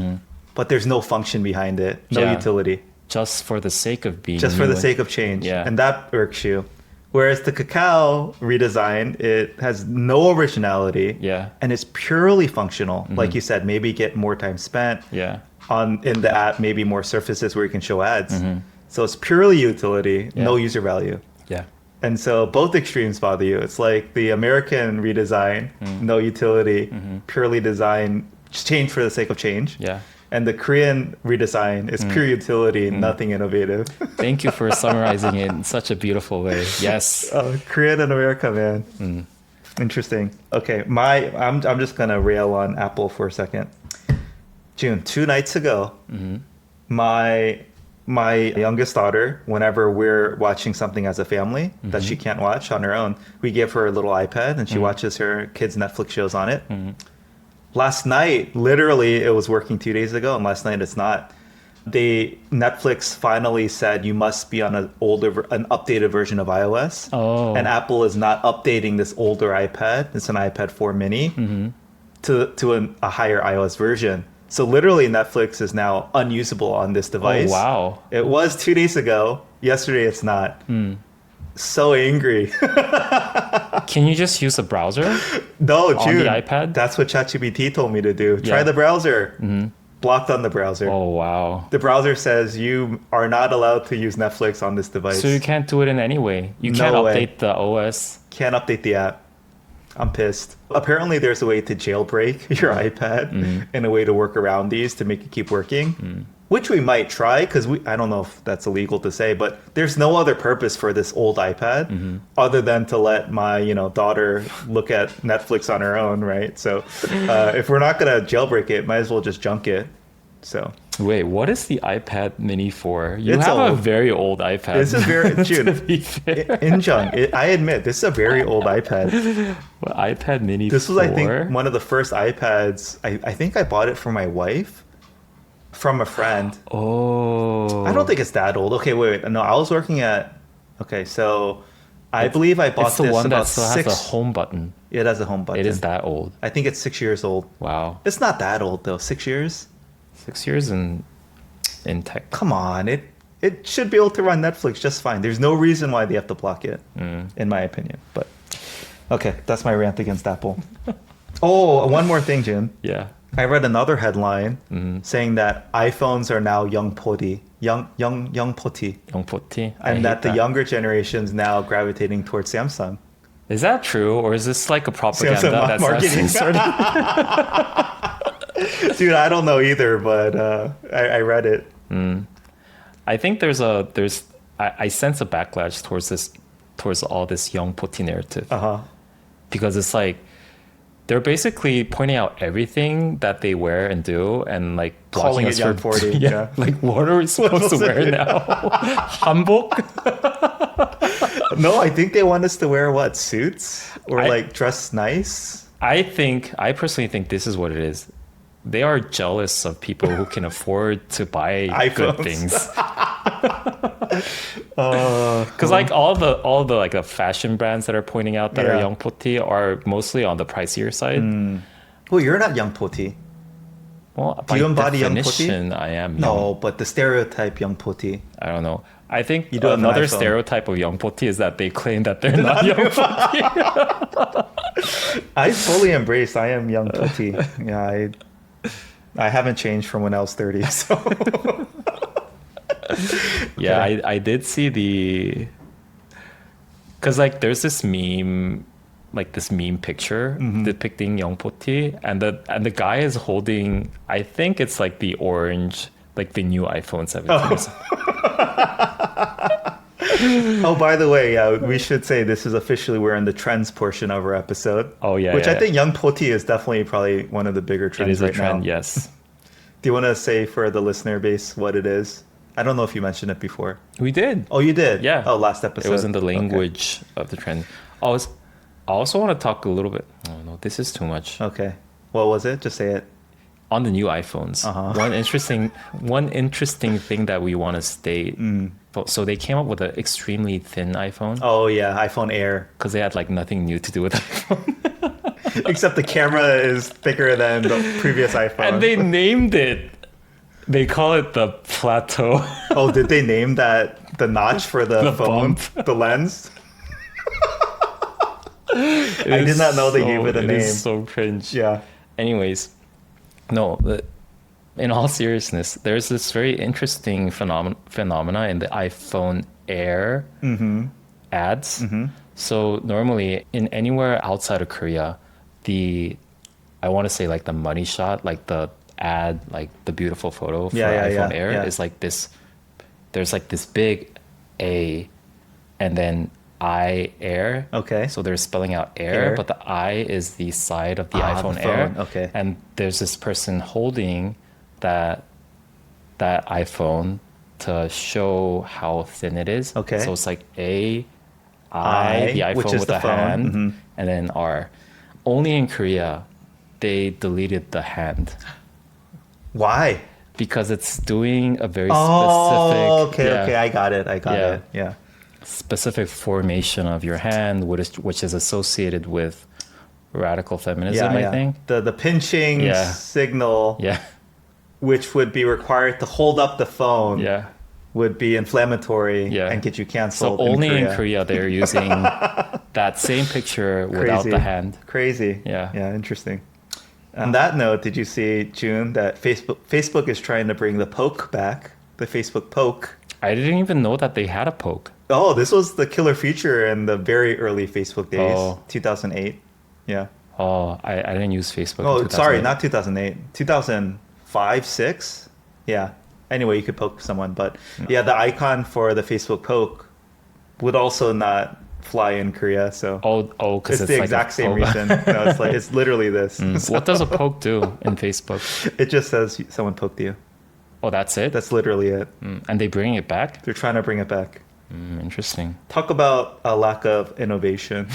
but there's no function behind it, no utility. Just for the sake of being Just for the sake of change. Yeah. And that irks you. Whereas the Kakao redesign, it has no originality. Yeah. And it's purely functional. Like you said, maybe get more time spent. Yeah. In the app, maybe more surfaces where you can show ads. So it's purely utility, no user value. Yeah. And so both extremes bother you. It's like the American redesign, no utility, purely design, just change for the sake of change. Yeah. And the Korean redesign is pure utility, nothing innovative. Thank you for summarizing it in such a beautiful way. Yes. Korean and America, man. Interesting. Okay, I'm just gonna rail on Apple for a second. June, 2 nights ago, my youngest daughter, whenever we're watching something as a family that she can't watch on her own, we give her a little iPad and she watches her kids' Netflix shows on it. Last night, literally, it was working 2 days ago, and last night it's not. Netflix finally said you must be on an updated version of iOS. Oh. And Apple is not updating this older iPad. It's an iPad 4 mini to a higher iOS version. So literally, Netflix is now unusable on this device. Oh, wow. It was 2 days ago. Yesterday, it's not. So angry. Can you just use a browser? No, On June. the iPad? That's what ChatGPT told me to do. Try Yeah. the browser. Blocked on the browser. Oh, wow. The browser says you are not allowed to use Netflix on this device. So you can't do it in any way. You can't No way. update the OS. Can't update the app. I'm pissed. Apparently, there's a way to jailbreak your iPad and a way to work around these to make it keep working, which we might try because I don't know if that's illegal to say, but there's no other purpose for this old iPad other than to let my daughter look at Netflix on her own, right? So if we're not gonna jailbreak it, might as well just junk it. So Wait, what is the iPad mini for? You It's have a old. very old iPad. this is very to June. be fair. I admit this is a very old iPad. What iPad mini This was, for? I think, one of the first iPads. I think I bought it for my wife from a friend. Oh. I don't think it's that old. Okay, wait. No, I was working at. Okay, so I believe I bought It's the this one that about still has a home button. It has a home button. It is that old. I think it's 6 years old. Wow. It's not that old though. 6 years? 6 years in tech. Come on, it should be able to run Netflix just fine. There's no reason why they have to block it, in my opinion. But okay, that's my rant against Apple. Oh, one more thing, Jin. Yeah. I read another headline saying that iPhones are now young potty, young potty, 영포티. and that the younger generation's now gravitating towards Samsung. Is that true, or is this like a propaganda Samsung that's marketing. started? Dude, I don't know either, but I read it. I think I sense a backlash towards all this young potty narrative, because it's like they're basically pointing out everything that they wear and do, and like Calling blocking it us young for 40. Yeah. like what are we supposed to wear now? 한복? No, I think they want us to wear what, suits or I- like dress nice. I personally think this is what it is. They are jealous of people who can afford to buy good iPhones. things. Because like all the like the fashion brands that are pointing out that are Yeah. young potty are mostly on the pricier side. Well, you're not young potty. Well, Do you embody young potty? definition, I am young. No, but the stereotype young potty. I don't know. I think You do have an another iPhone. stereotype of young potty is that they claim that they're not young potty. I fully embrace. I am young potty. Yeah, I haven't changed from when I was 30. So Yeah, I did see because like there's this meme picture depicting young potty, and the guy is holding, I think it's like the orange, like the new iPhone 17. Oh, by the way, we should say this is officially we're in the trends portion of our episode. Oh, yeah, which yeah, I think young potty is definitely probably one of the bigger It trends is a right trend, now. yes. Do you want to say for the listener base what it is? I don't know if you mentioned it before. We did. Oh, you did? Yeah. Oh, last episode. It was in the Okay. language of the trend. I also want to talk a little bit. Oh no, this is too much. Okay. What was it? Just say it. On the new iPhones, one interesting thing that we want to state. So they came up with an extremely thin iPhone Oh, yeah. iPhone Air. because they had like nothing new to do with iPhone, Except the camera is thicker than the previous iPhone. and they named it. They call it the plateau. Oh, did they name that the notch for the, The phone? bump. The lens? I did not know they gave it a name. It is so cringe. Yeah. Anyways, no. In all seriousness, there's this very interesting phenomena in the iPhone Air ads. So normally, in anywhere outside of Korea, I want to say like the money shot, like the ad, like the beautiful photo for iPhone Air is like this. There's like this big A, and then I Air. Okay. So they're spelling out air, but the I is the side of the iPhone the Air. phone, okay. And there's this person holding that iPhone to show how thin it is. Okay. So it's like I, the iPhone which is with the the phone. hand, and then R. Only in Korea, they deleted the hand Why? because it's doing a very Oh, specific. okay. I got it. Yeah. Yeah. Specific formation of your hand, which is associated with radical feminism, I think. The pinching Yeah. signal, Yeah, which would be required to hold up the phone, yeah. would be inflammatory Yeah. and get you So canceled. only in Korea they're using that same picture without Crazy. the hand. Crazy. Yeah. Yeah, interesting. On that note, did you see, June, that Facebook is trying to bring the poke back, the Facebook poke? I didn't even know that they had a poke. Oh, this was the killer feature in the very early Facebook days, Oh. 2008. Yeah. Oh, I didn't use Facebook. Oh, in sorry, 2008. not 2008. 2005, 6? Yeah. Anyway, you could poke someone. But yeah, the icon for the Facebook poke would also not fly in Korea. So Oh, because it's the like exact a same poke. reason. No, it's like, it's literally this. What does a poke do in Facebook? It just says someone poked you. Oh, that's it. That's literally it. And they bring it back. They're trying to bring it back. Interesting. Talk about a lack of innovation.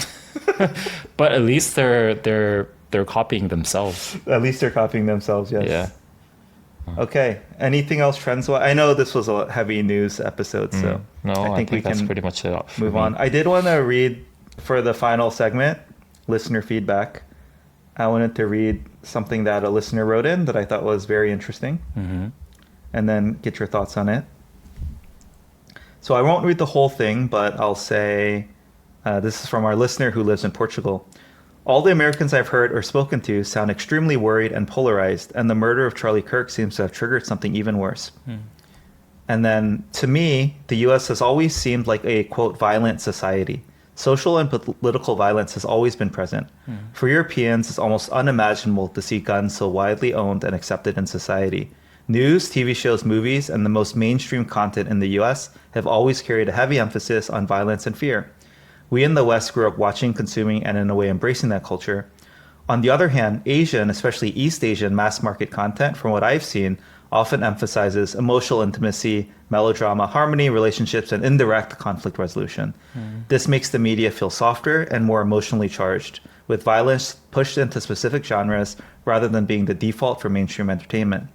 But at least they're copying themselves. At least they're copying themselves, yes. Yeah. Okay. Anything else trends? I know this was a heavy news episode, so No, I think we that's can pretty much it for move me. on. I did want to read for the final segment, listener feedback. I wanted to read something that a listener wrote in that I thought was very interesting, and then get your thoughts on it. So I won't read the whole thing, but I'll say this is from our listener who lives in Portugal. All the Americans I've heard or spoken to sound extremely worried and polarized, and the murder of Charlie Kirk seems to have triggered something even worse. And then, to me, the US has always seemed like a, quote, violent society. Social and political violence has always been present. For Europeans, it's almost unimaginable to see guns so widely owned and accepted in society. News, TV shows, movies, and the most mainstream content in the US have always carried a heavy emphasis on violence and fear. We in the West grew up watching, consuming, and in a way embracing that culture. On the other hand, Asian, especially East Asian mass market content, from what I've seen, often emphasizes emotional intimacy, melodrama, harmony, relationships, and indirect conflict resolution. This makes the media feel softer and more emotionally charged, with violence pushed into specific genres rather than being the default for mainstream entertainment.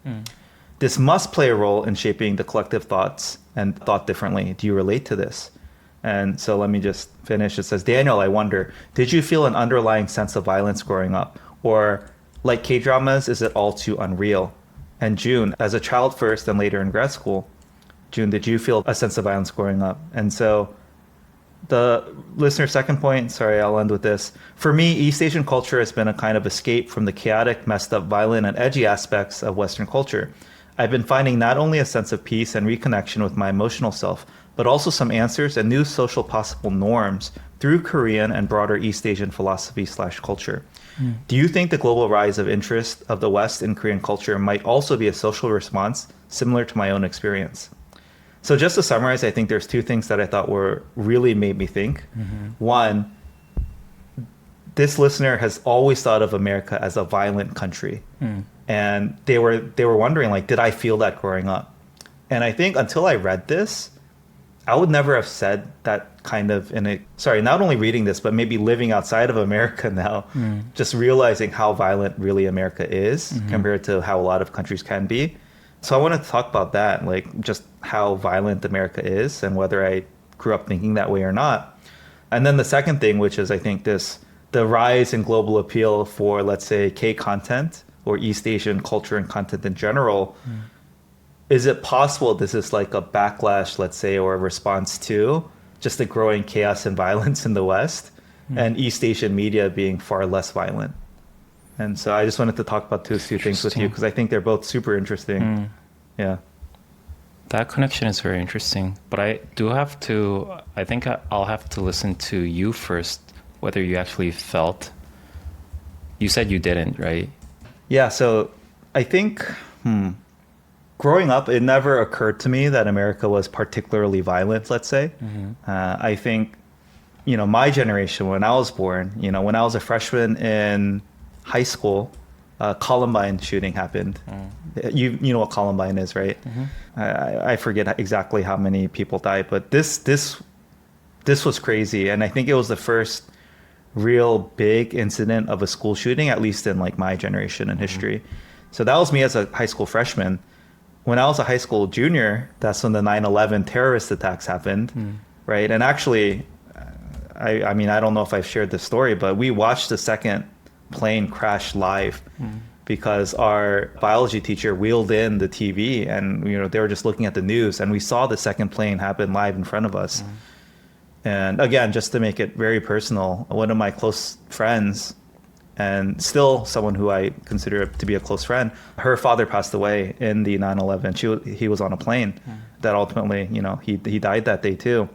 This must play a role in shaping the collective thoughts and thought differently. Do you relate to this? And so let me just finish. It says, Daniel, I wonder, did you feel an underlying sense of violence growing up? Or, like K-dramas, is it all too unreal? And Jun, as a child first and later in grad school, Jun, did you feel a sense of violence growing up? And so the listener's second point, sorry, I'll end with this. For me, East Asian culture has been a kind of escape from the chaotic, messed up, violent, and edgy aspects of Western culture. I've been finding not only a sense of peace and reconnection with my emotional self, but also some answers and new social possible norms through Korean and broader East Asian philosophy/culture. Do you think the global rise of interest of the West in Korean culture might also be a social response similar to my own experience? So just to summarize, I think there's two things that I thought were really made me think. One, this listener has always thought of America as a violent country. And they were wondering, like, did I feel that growing up? And I think until I read this, I would never have said that kind of not only reading this, but maybe living outside of America now, just realizing how violent really America is compared to how a lot of countries can be. So I wanted to talk about that, like just how violent America is and whether I grew up thinking that way or not. And then the second thing, which is I think the rise in global appeal for, let's say, K content or East Asian culture and content in general, is it possible this is like a backlash, let's say, or a response to just the growing chaos and violence in the West and East Asian media being far less violent? And so I just wanted to talk about those two things with you because I think they're both super interesting. Yeah. That connection is very interesting. But I think I'll have to listen to you first, whether you actually felt. You said you didn't, right? Yeah, so I think growing up, it never occurred to me that America was particularly violent, let's say. I think, my generation, when I was born, when I was a freshman in high school, Columbine shooting happened. You know what Columbine is, right? I forget exactly how many people died, but this was crazy. And I think it was the first real big incident of a school shooting, at least in like my generation in history. So that was me as a high school freshman. When I was a high school junior, that's when the 9/11 terrorist attacks happened, right? And actually, I mean, I don't know if I've shared this story, but we watched the second plane crash live because our biology teacher wheeled in the TV and, they were just looking at the news and we saw the second plane happen live in front of us. And again, just to make it very personal, one of my close friends, and still someone who I consider to be a close friend, her father passed away in the 9/11. He was on a plane that ultimately, he died that day too.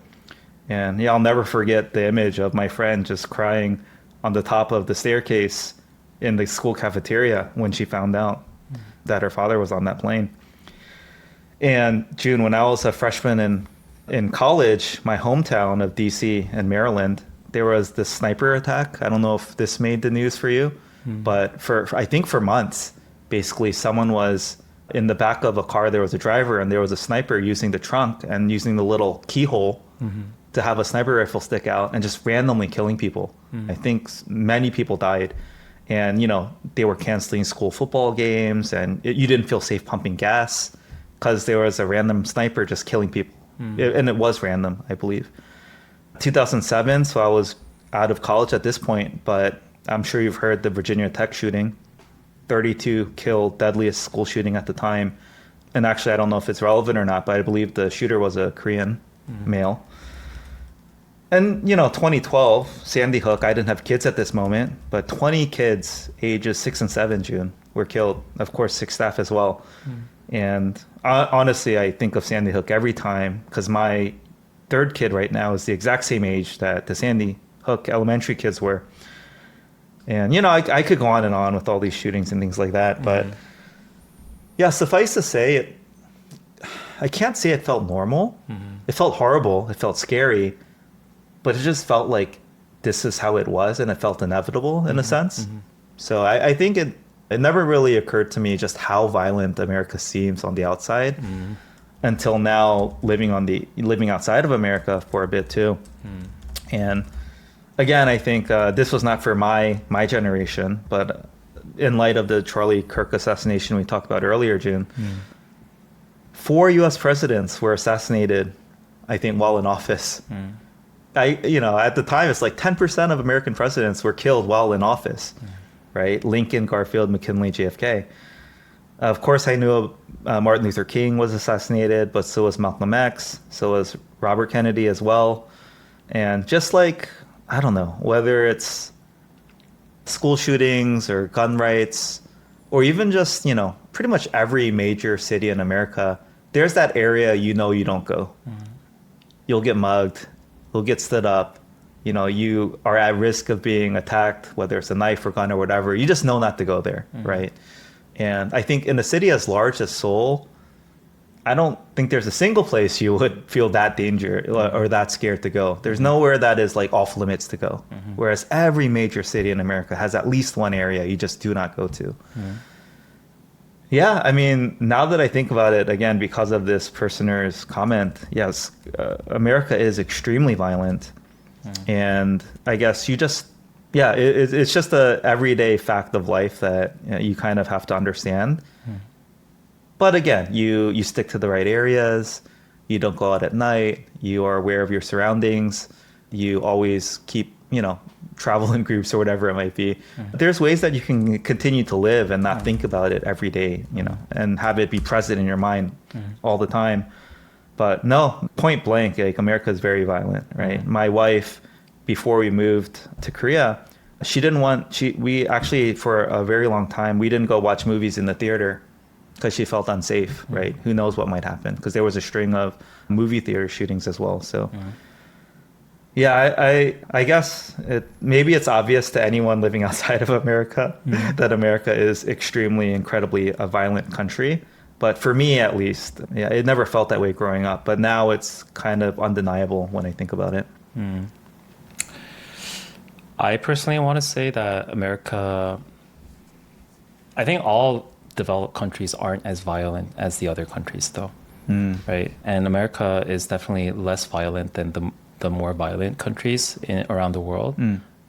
And I'll never forget the image of my friend just crying on the top of the staircase in the school cafeteria when she found out that her father was on that plane. And June, when I was a freshman in college, my hometown of DC and Maryland, there was this sniper attack. I don't know if this made the news for you, but I think for months, basically someone was in the back of a car, there was a driver and there was a sniper using the trunk and using the little keyhole to have a sniper rifle stick out and just randomly killing people. I think many people died. And, they were canceling school football games, and you didn't feel safe pumping gas because there was a random sniper just killing people. And it was random, I believe. 2007, so I was out of college at this point, but I'm sure you've heard the Virginia Tech shooting. 32 killed, deadliest school shooting at the time. And actually, I don't know if it's relevant or not, but I believe the shooter was a Korean male. And, 2012, Sandy Hook, I didn't have kids at this moment, but 20 kids ages 6 and 7, June, were killed. Of course, 6 staff as well. And honestly, I think of Sandy Hook every time because my third kid right now is the exact same age that the Sandy Hook elementary kids were. And, I could go on with all these shootings and things like that. But yeah, suffice to say, I can't say it felt normal. It felt horrible. It felt scary. But it just felt like this is how it was, and it felt inevitable in a sense. So I think it never really occurred to me just how violent America seems on the outside until now living outside of America for a bit too. And again, I think this was not for my generation, but in light of the Charlie Kirk assassination we talked about earlier, June, 4 U.S. presidents were assassinated, I think, while in office. At the time, it's like 10% of American presidents were killed while in office, right? Lincoln, Garfield, McKinley, JFK. Of course, I knew Martin Luther King was assassinated, but so was Malcolm X, so was Robert Kennedy as well. And just like, I don't know, whether it's school shootings or gun rights, or even just, pretty much every major city in America, there's that area you don't go. You'll get mugged. You'll get stood up. You are at risk of being attacked, whether it's a knife or gun or whatever. You just know not to go there, right? And I think in a city as large as Seoul, I don't think there's a single place you would feel that danger or that scared to go. There's nowhere that is like off limits to go. Whereas every major city in America has at least one area you just do not go to. Yeah, I mean, now that I think about it, again, because of this personer's comment, yes, America is extremely violent. And I guess it's just a everyday fact of life that you kind of have to understand. But again, you stick to the right areas. You don't go out at night. You are aware of your surroundings. You always keep, travel in groups or whatever it might be. There's ways that you can continue to live and not think about it every day, and have it be present in your mind all the time. But no, point blank, like America is very violent, right? My wife, before we moved to Korea, we actually, for a very long time, we didn't go watch movies in the theater because she felt unsafe, right? Who knows what might happen? Because there was a string of movie theater shootings as well. So yeah, I guess maybe it's obvious to anyone living outside of America that America is incredibly a violent country. But for me, at least, yeah, it never felt that way growing up. But now it's kind of undeniable when I think about it. I personally want to say that America, I think all developed countries aren't as violent as the other countries, though, right? And America is definitely less violent than the more violent countries around the world.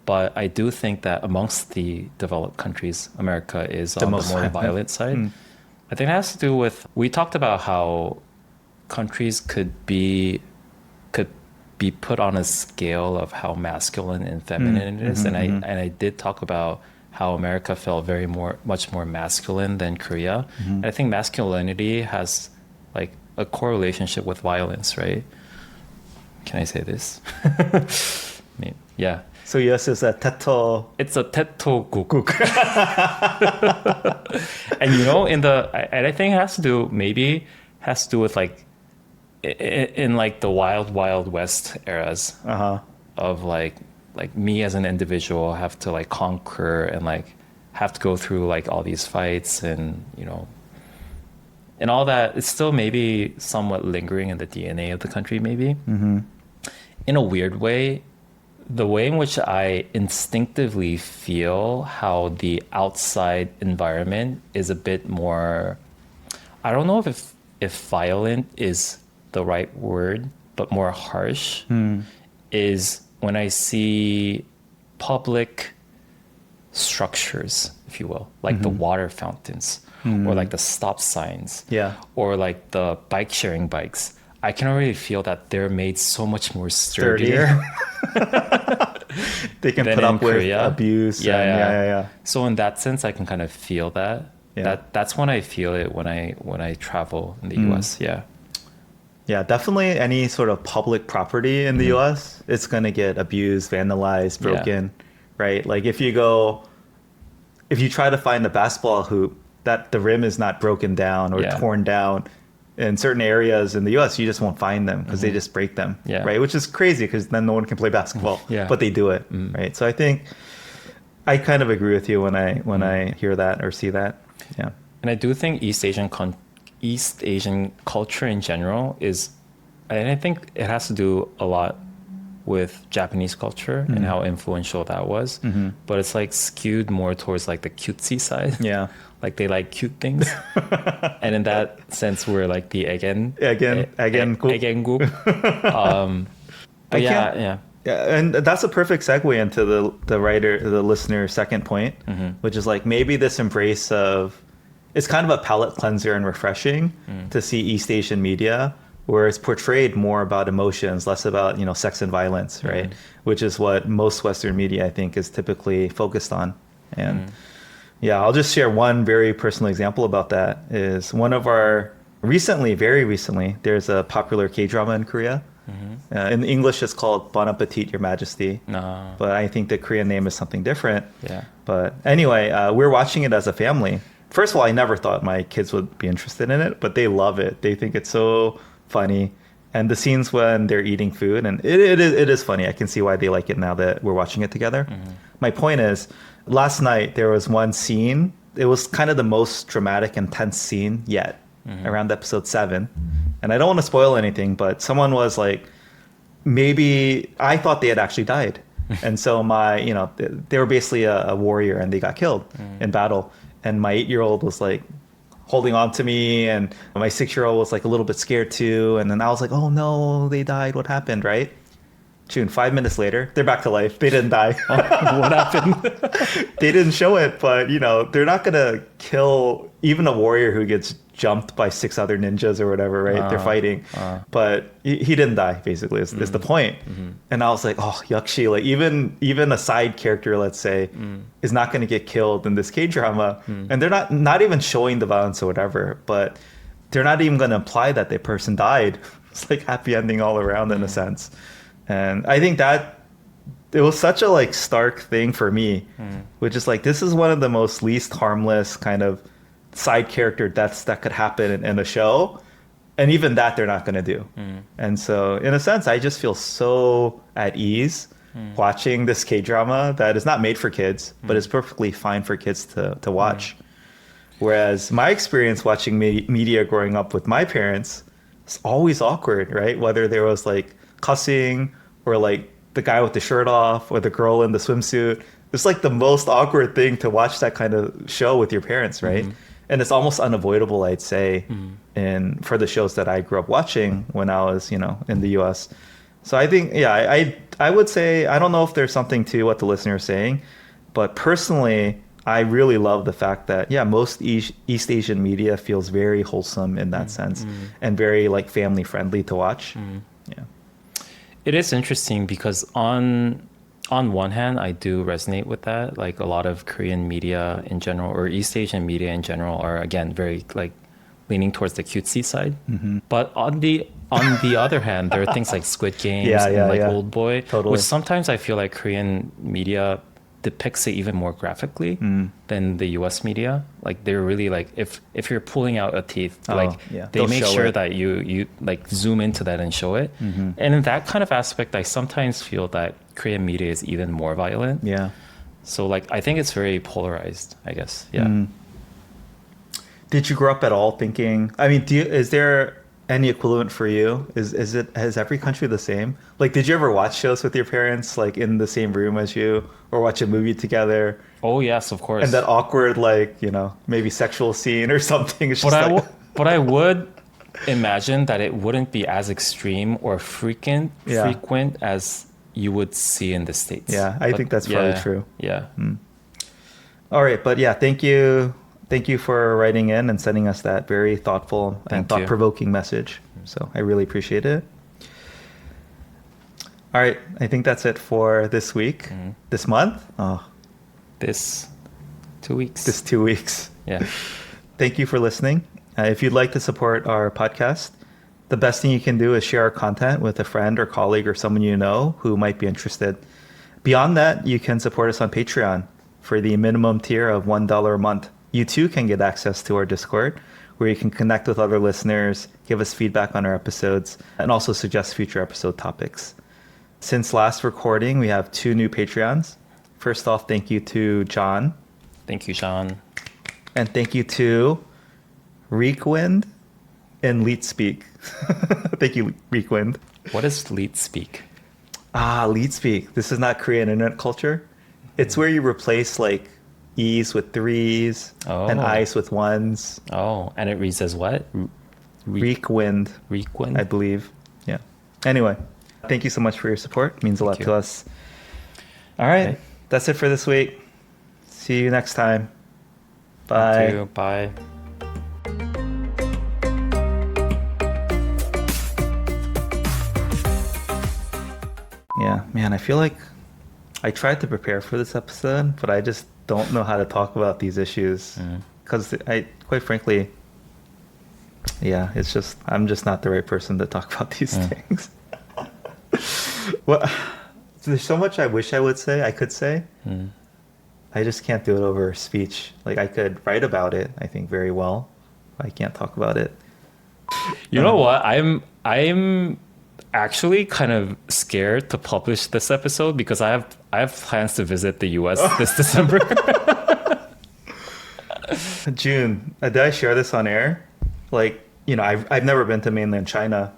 But I do think that amongst the developed countries, America is on the more violent side. I think it has to do with, we talked about how countries could be put on a scale of how masculine and feminine it is. And I did talk about how America felt much more masculine than Korea. And I think masculinity has like a core relationship with violence, right? Can I say this? Yeah. So yes, it's a teto. It's a teto-guk. And and I think it has to do with like in like the wild west eras of like me as an individual have to like conquer and like have to go through like all these fights and and all that. It's still maybe somewhat lingering in the DNA of the country, maybe. In a weird way, the way in which I instinctively feel how the outside environment is a bit more, I don't know if violent is the right word, but more harsh, is when I see public structures, if you will, like the water fountains or like the stop signs, or like the bike sharing bikes. I can already feel that they're made so much more sturdier. They can put up with Korea. abuse. Yeah. So in that sense, I can kind of feel that. Yeah. That's when I feel it when I travel in the US. Yeah. Yeah, definitely any sort of public property in the US, it's going to get abused, vandalized, broken, right? Like if you try to find a basketball hoop that the rim is not broken down or torn down in certain areas in the US, you just won't find them because they just break them, right? Which is crazy because then no one can play basketball, but they do it, right? So I think I kind of agree with you when I hear that or see that. Yeah. And I do think East Asian culture in general and I think it has to do a lot with Japanese culture and how influential that was. But it's like skewed more towards like the cutesy side. Yeah. Like they like cute things. And in that sense, we're like the again group. But yeah. Yeah, and that's a perfect segue into the listener's second point, which is like maybe this embrace of, it's kind of a palate cleanser and refreshing to see East Asian media where it's portrayed more about emotions, less about, sex and violence, right? Which is what most Western media, I think, is typically focused on. And I'll just share one very personal example about that is one of our very recently, there's a popular K-drama in Korea. In English, it's called Bon Appetit, Your Majesty. No. But I think the Korean name is something different. Yeah. But anyway, we're watching it as a family. First of all, I never thought my kids would be interested in it, but they love it. They think it's so funny. And the scenes when they're eating food, and it is funny. I can see why they like it now that we're watching it together. My point is, last night there was one scene. It was kind of the most dramatic and tense scene yet, around episode 7. And I don't want to spoil anything, but someone was like, maybe I thought they had actually died. And so they were basically a warrior and they got killed in battle. And my 8-year-old was like holding on to me, and my 6-year-old was like a little bit scared too. And then I was like, oh no, they died. What happened, right? June, 5 minutes later, they're back to life. They didn't die. What happened? They didn't show it, but they're not gonna kill even a warrior who gets jumped by 6 other ninjas or whatever, right? They're fighting, but he didn't die. Basically, is the point. And I was like, oh, yakshi, like even a side character, let's say, is not gonna get killed in this K-drama, and they're not even showing the violence or whatever, but they're not even gonna imply that the person died. It's like happy ending all around in a sense. And I think that it was such a like stark thing for me, which is like, this is one of the most least harmless kind of side character deaths that could happen in a show. And even that they're not going to do. And so in a sense, I just feel so at ease watching this K-drama that is not made for kids, but is perfectly fine for kids to watch. Whereas my experience watching media growing up with my parents, it's always awkward, right? Whether there was like cussing or like the guy with the shirt off or the girl in the swimsuit. It's like the most awkward thing to watch that kind of show with your parents, right? And it's almost unavoidable, I'd say, for the shows that I grew up watching when I was, in the US. So I think, I would say, I don't know if there's something to what the listener is saying, but personally, I really love the fact that, most East Asian media feels very wholesome in that sense and very like family friendly to watch. Yeah. It is interesting because on one hand, I do resonate with that. Like a lot of Korean media in general, or East Asian media in general, are again very like leaning towards the cutesy side. But on the other hand, there are things like Squid Games and Old Boy, which sometimes I feel like Korean media depicts it even more graphically than the US media. Like they're really like, if you're pulling out a teeth, they make sure that you like zoom into that and show it. And in that kind of aspect, I sometimes feel that Korean media is even more violent. Yeah. So like, I think it's very polarized, I guess. Yeah. Did you grow up at all thinking, I mean, is there any equivalent for you? Is every country the same? Like, did you ever watch shows with your parents, like in the same room as you, or watch a movie together? Oh yes, of course. And that awkward, like, maybe sexual scene or something. It's just but I would imagine that it wouldn't be as extreme or frequent as you would see in the States. Yeah, I think that's probably true. Yeah. All right, but yeah, thank you. Thank you for writing in and sending us that very thoughtful and Thank you. thought-provoking message. So I really appreciate it. All right, I think that's it for this week. This month? Oh, This 2 weeks. this 2 weeks. Yeah. Thank you for listening. If you'd like to support our podcast, the best thing you can do is share our content with a friend or colleague or someone you know who might be interested. Beyond that, you can support us on Patreon for the minimum tier of $1 a month. You too can get access to our Discord, where you can connect with other listeners, give us feedback on our episodes, and also suggest future episode topics. Since last recording, we have 2 new Patreons. First off, thank you to John. Thank you, Sean. And thank you to Reekwind and Leet Speak. Thank you, Reekwind. What is lead speak? Leet Speak. This is not Korean internet culture. It's where you replace like E's with 3's and Oh. I's with 1's. Oh, and it reads as what? Reekwind, Reekwind? I believe. Yeah. Anyway, thank you so much for your support. It means a lot Thank to you. us. All right. Okay. That's it for this week. See you next time. Bye. Thank you. Bye. Yeah, man, I feel like I tried to prepare for this episode, but I just don't know how to talk about these issues. Because quite frankly, yeah, I'm just not the right person to talk about these things. Well, there's so much I wish I could say. I just can't do it over speech. Like I could write about it, I think very well. I can't talk about it. You know what? I'm actually kind of scared to publish this episode because I have plans to visit the US this December. June, did I share this on air? Like, I've never been to mainland China.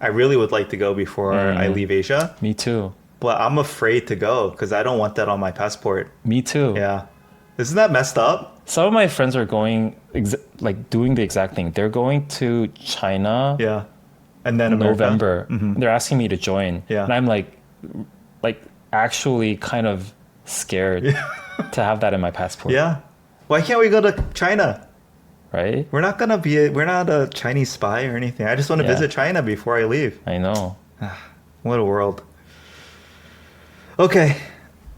I really would like to go before I leave Asia, Me too. but I'm afraid to go because I don't want that on my passport. Me too. Yeah. Isn't that messed up? Some of my friends are going doing the exact thing. They're going to China Yeah. And then in America? November. They're asking me to join. Yeah. And I'm like actually kind of scared to have that in my passport. Yeah. Why can't we go to China? Right? We're not a Chinese spy or anything. I just want to Yeah. visit China before I leave. I know. What a world. Okay.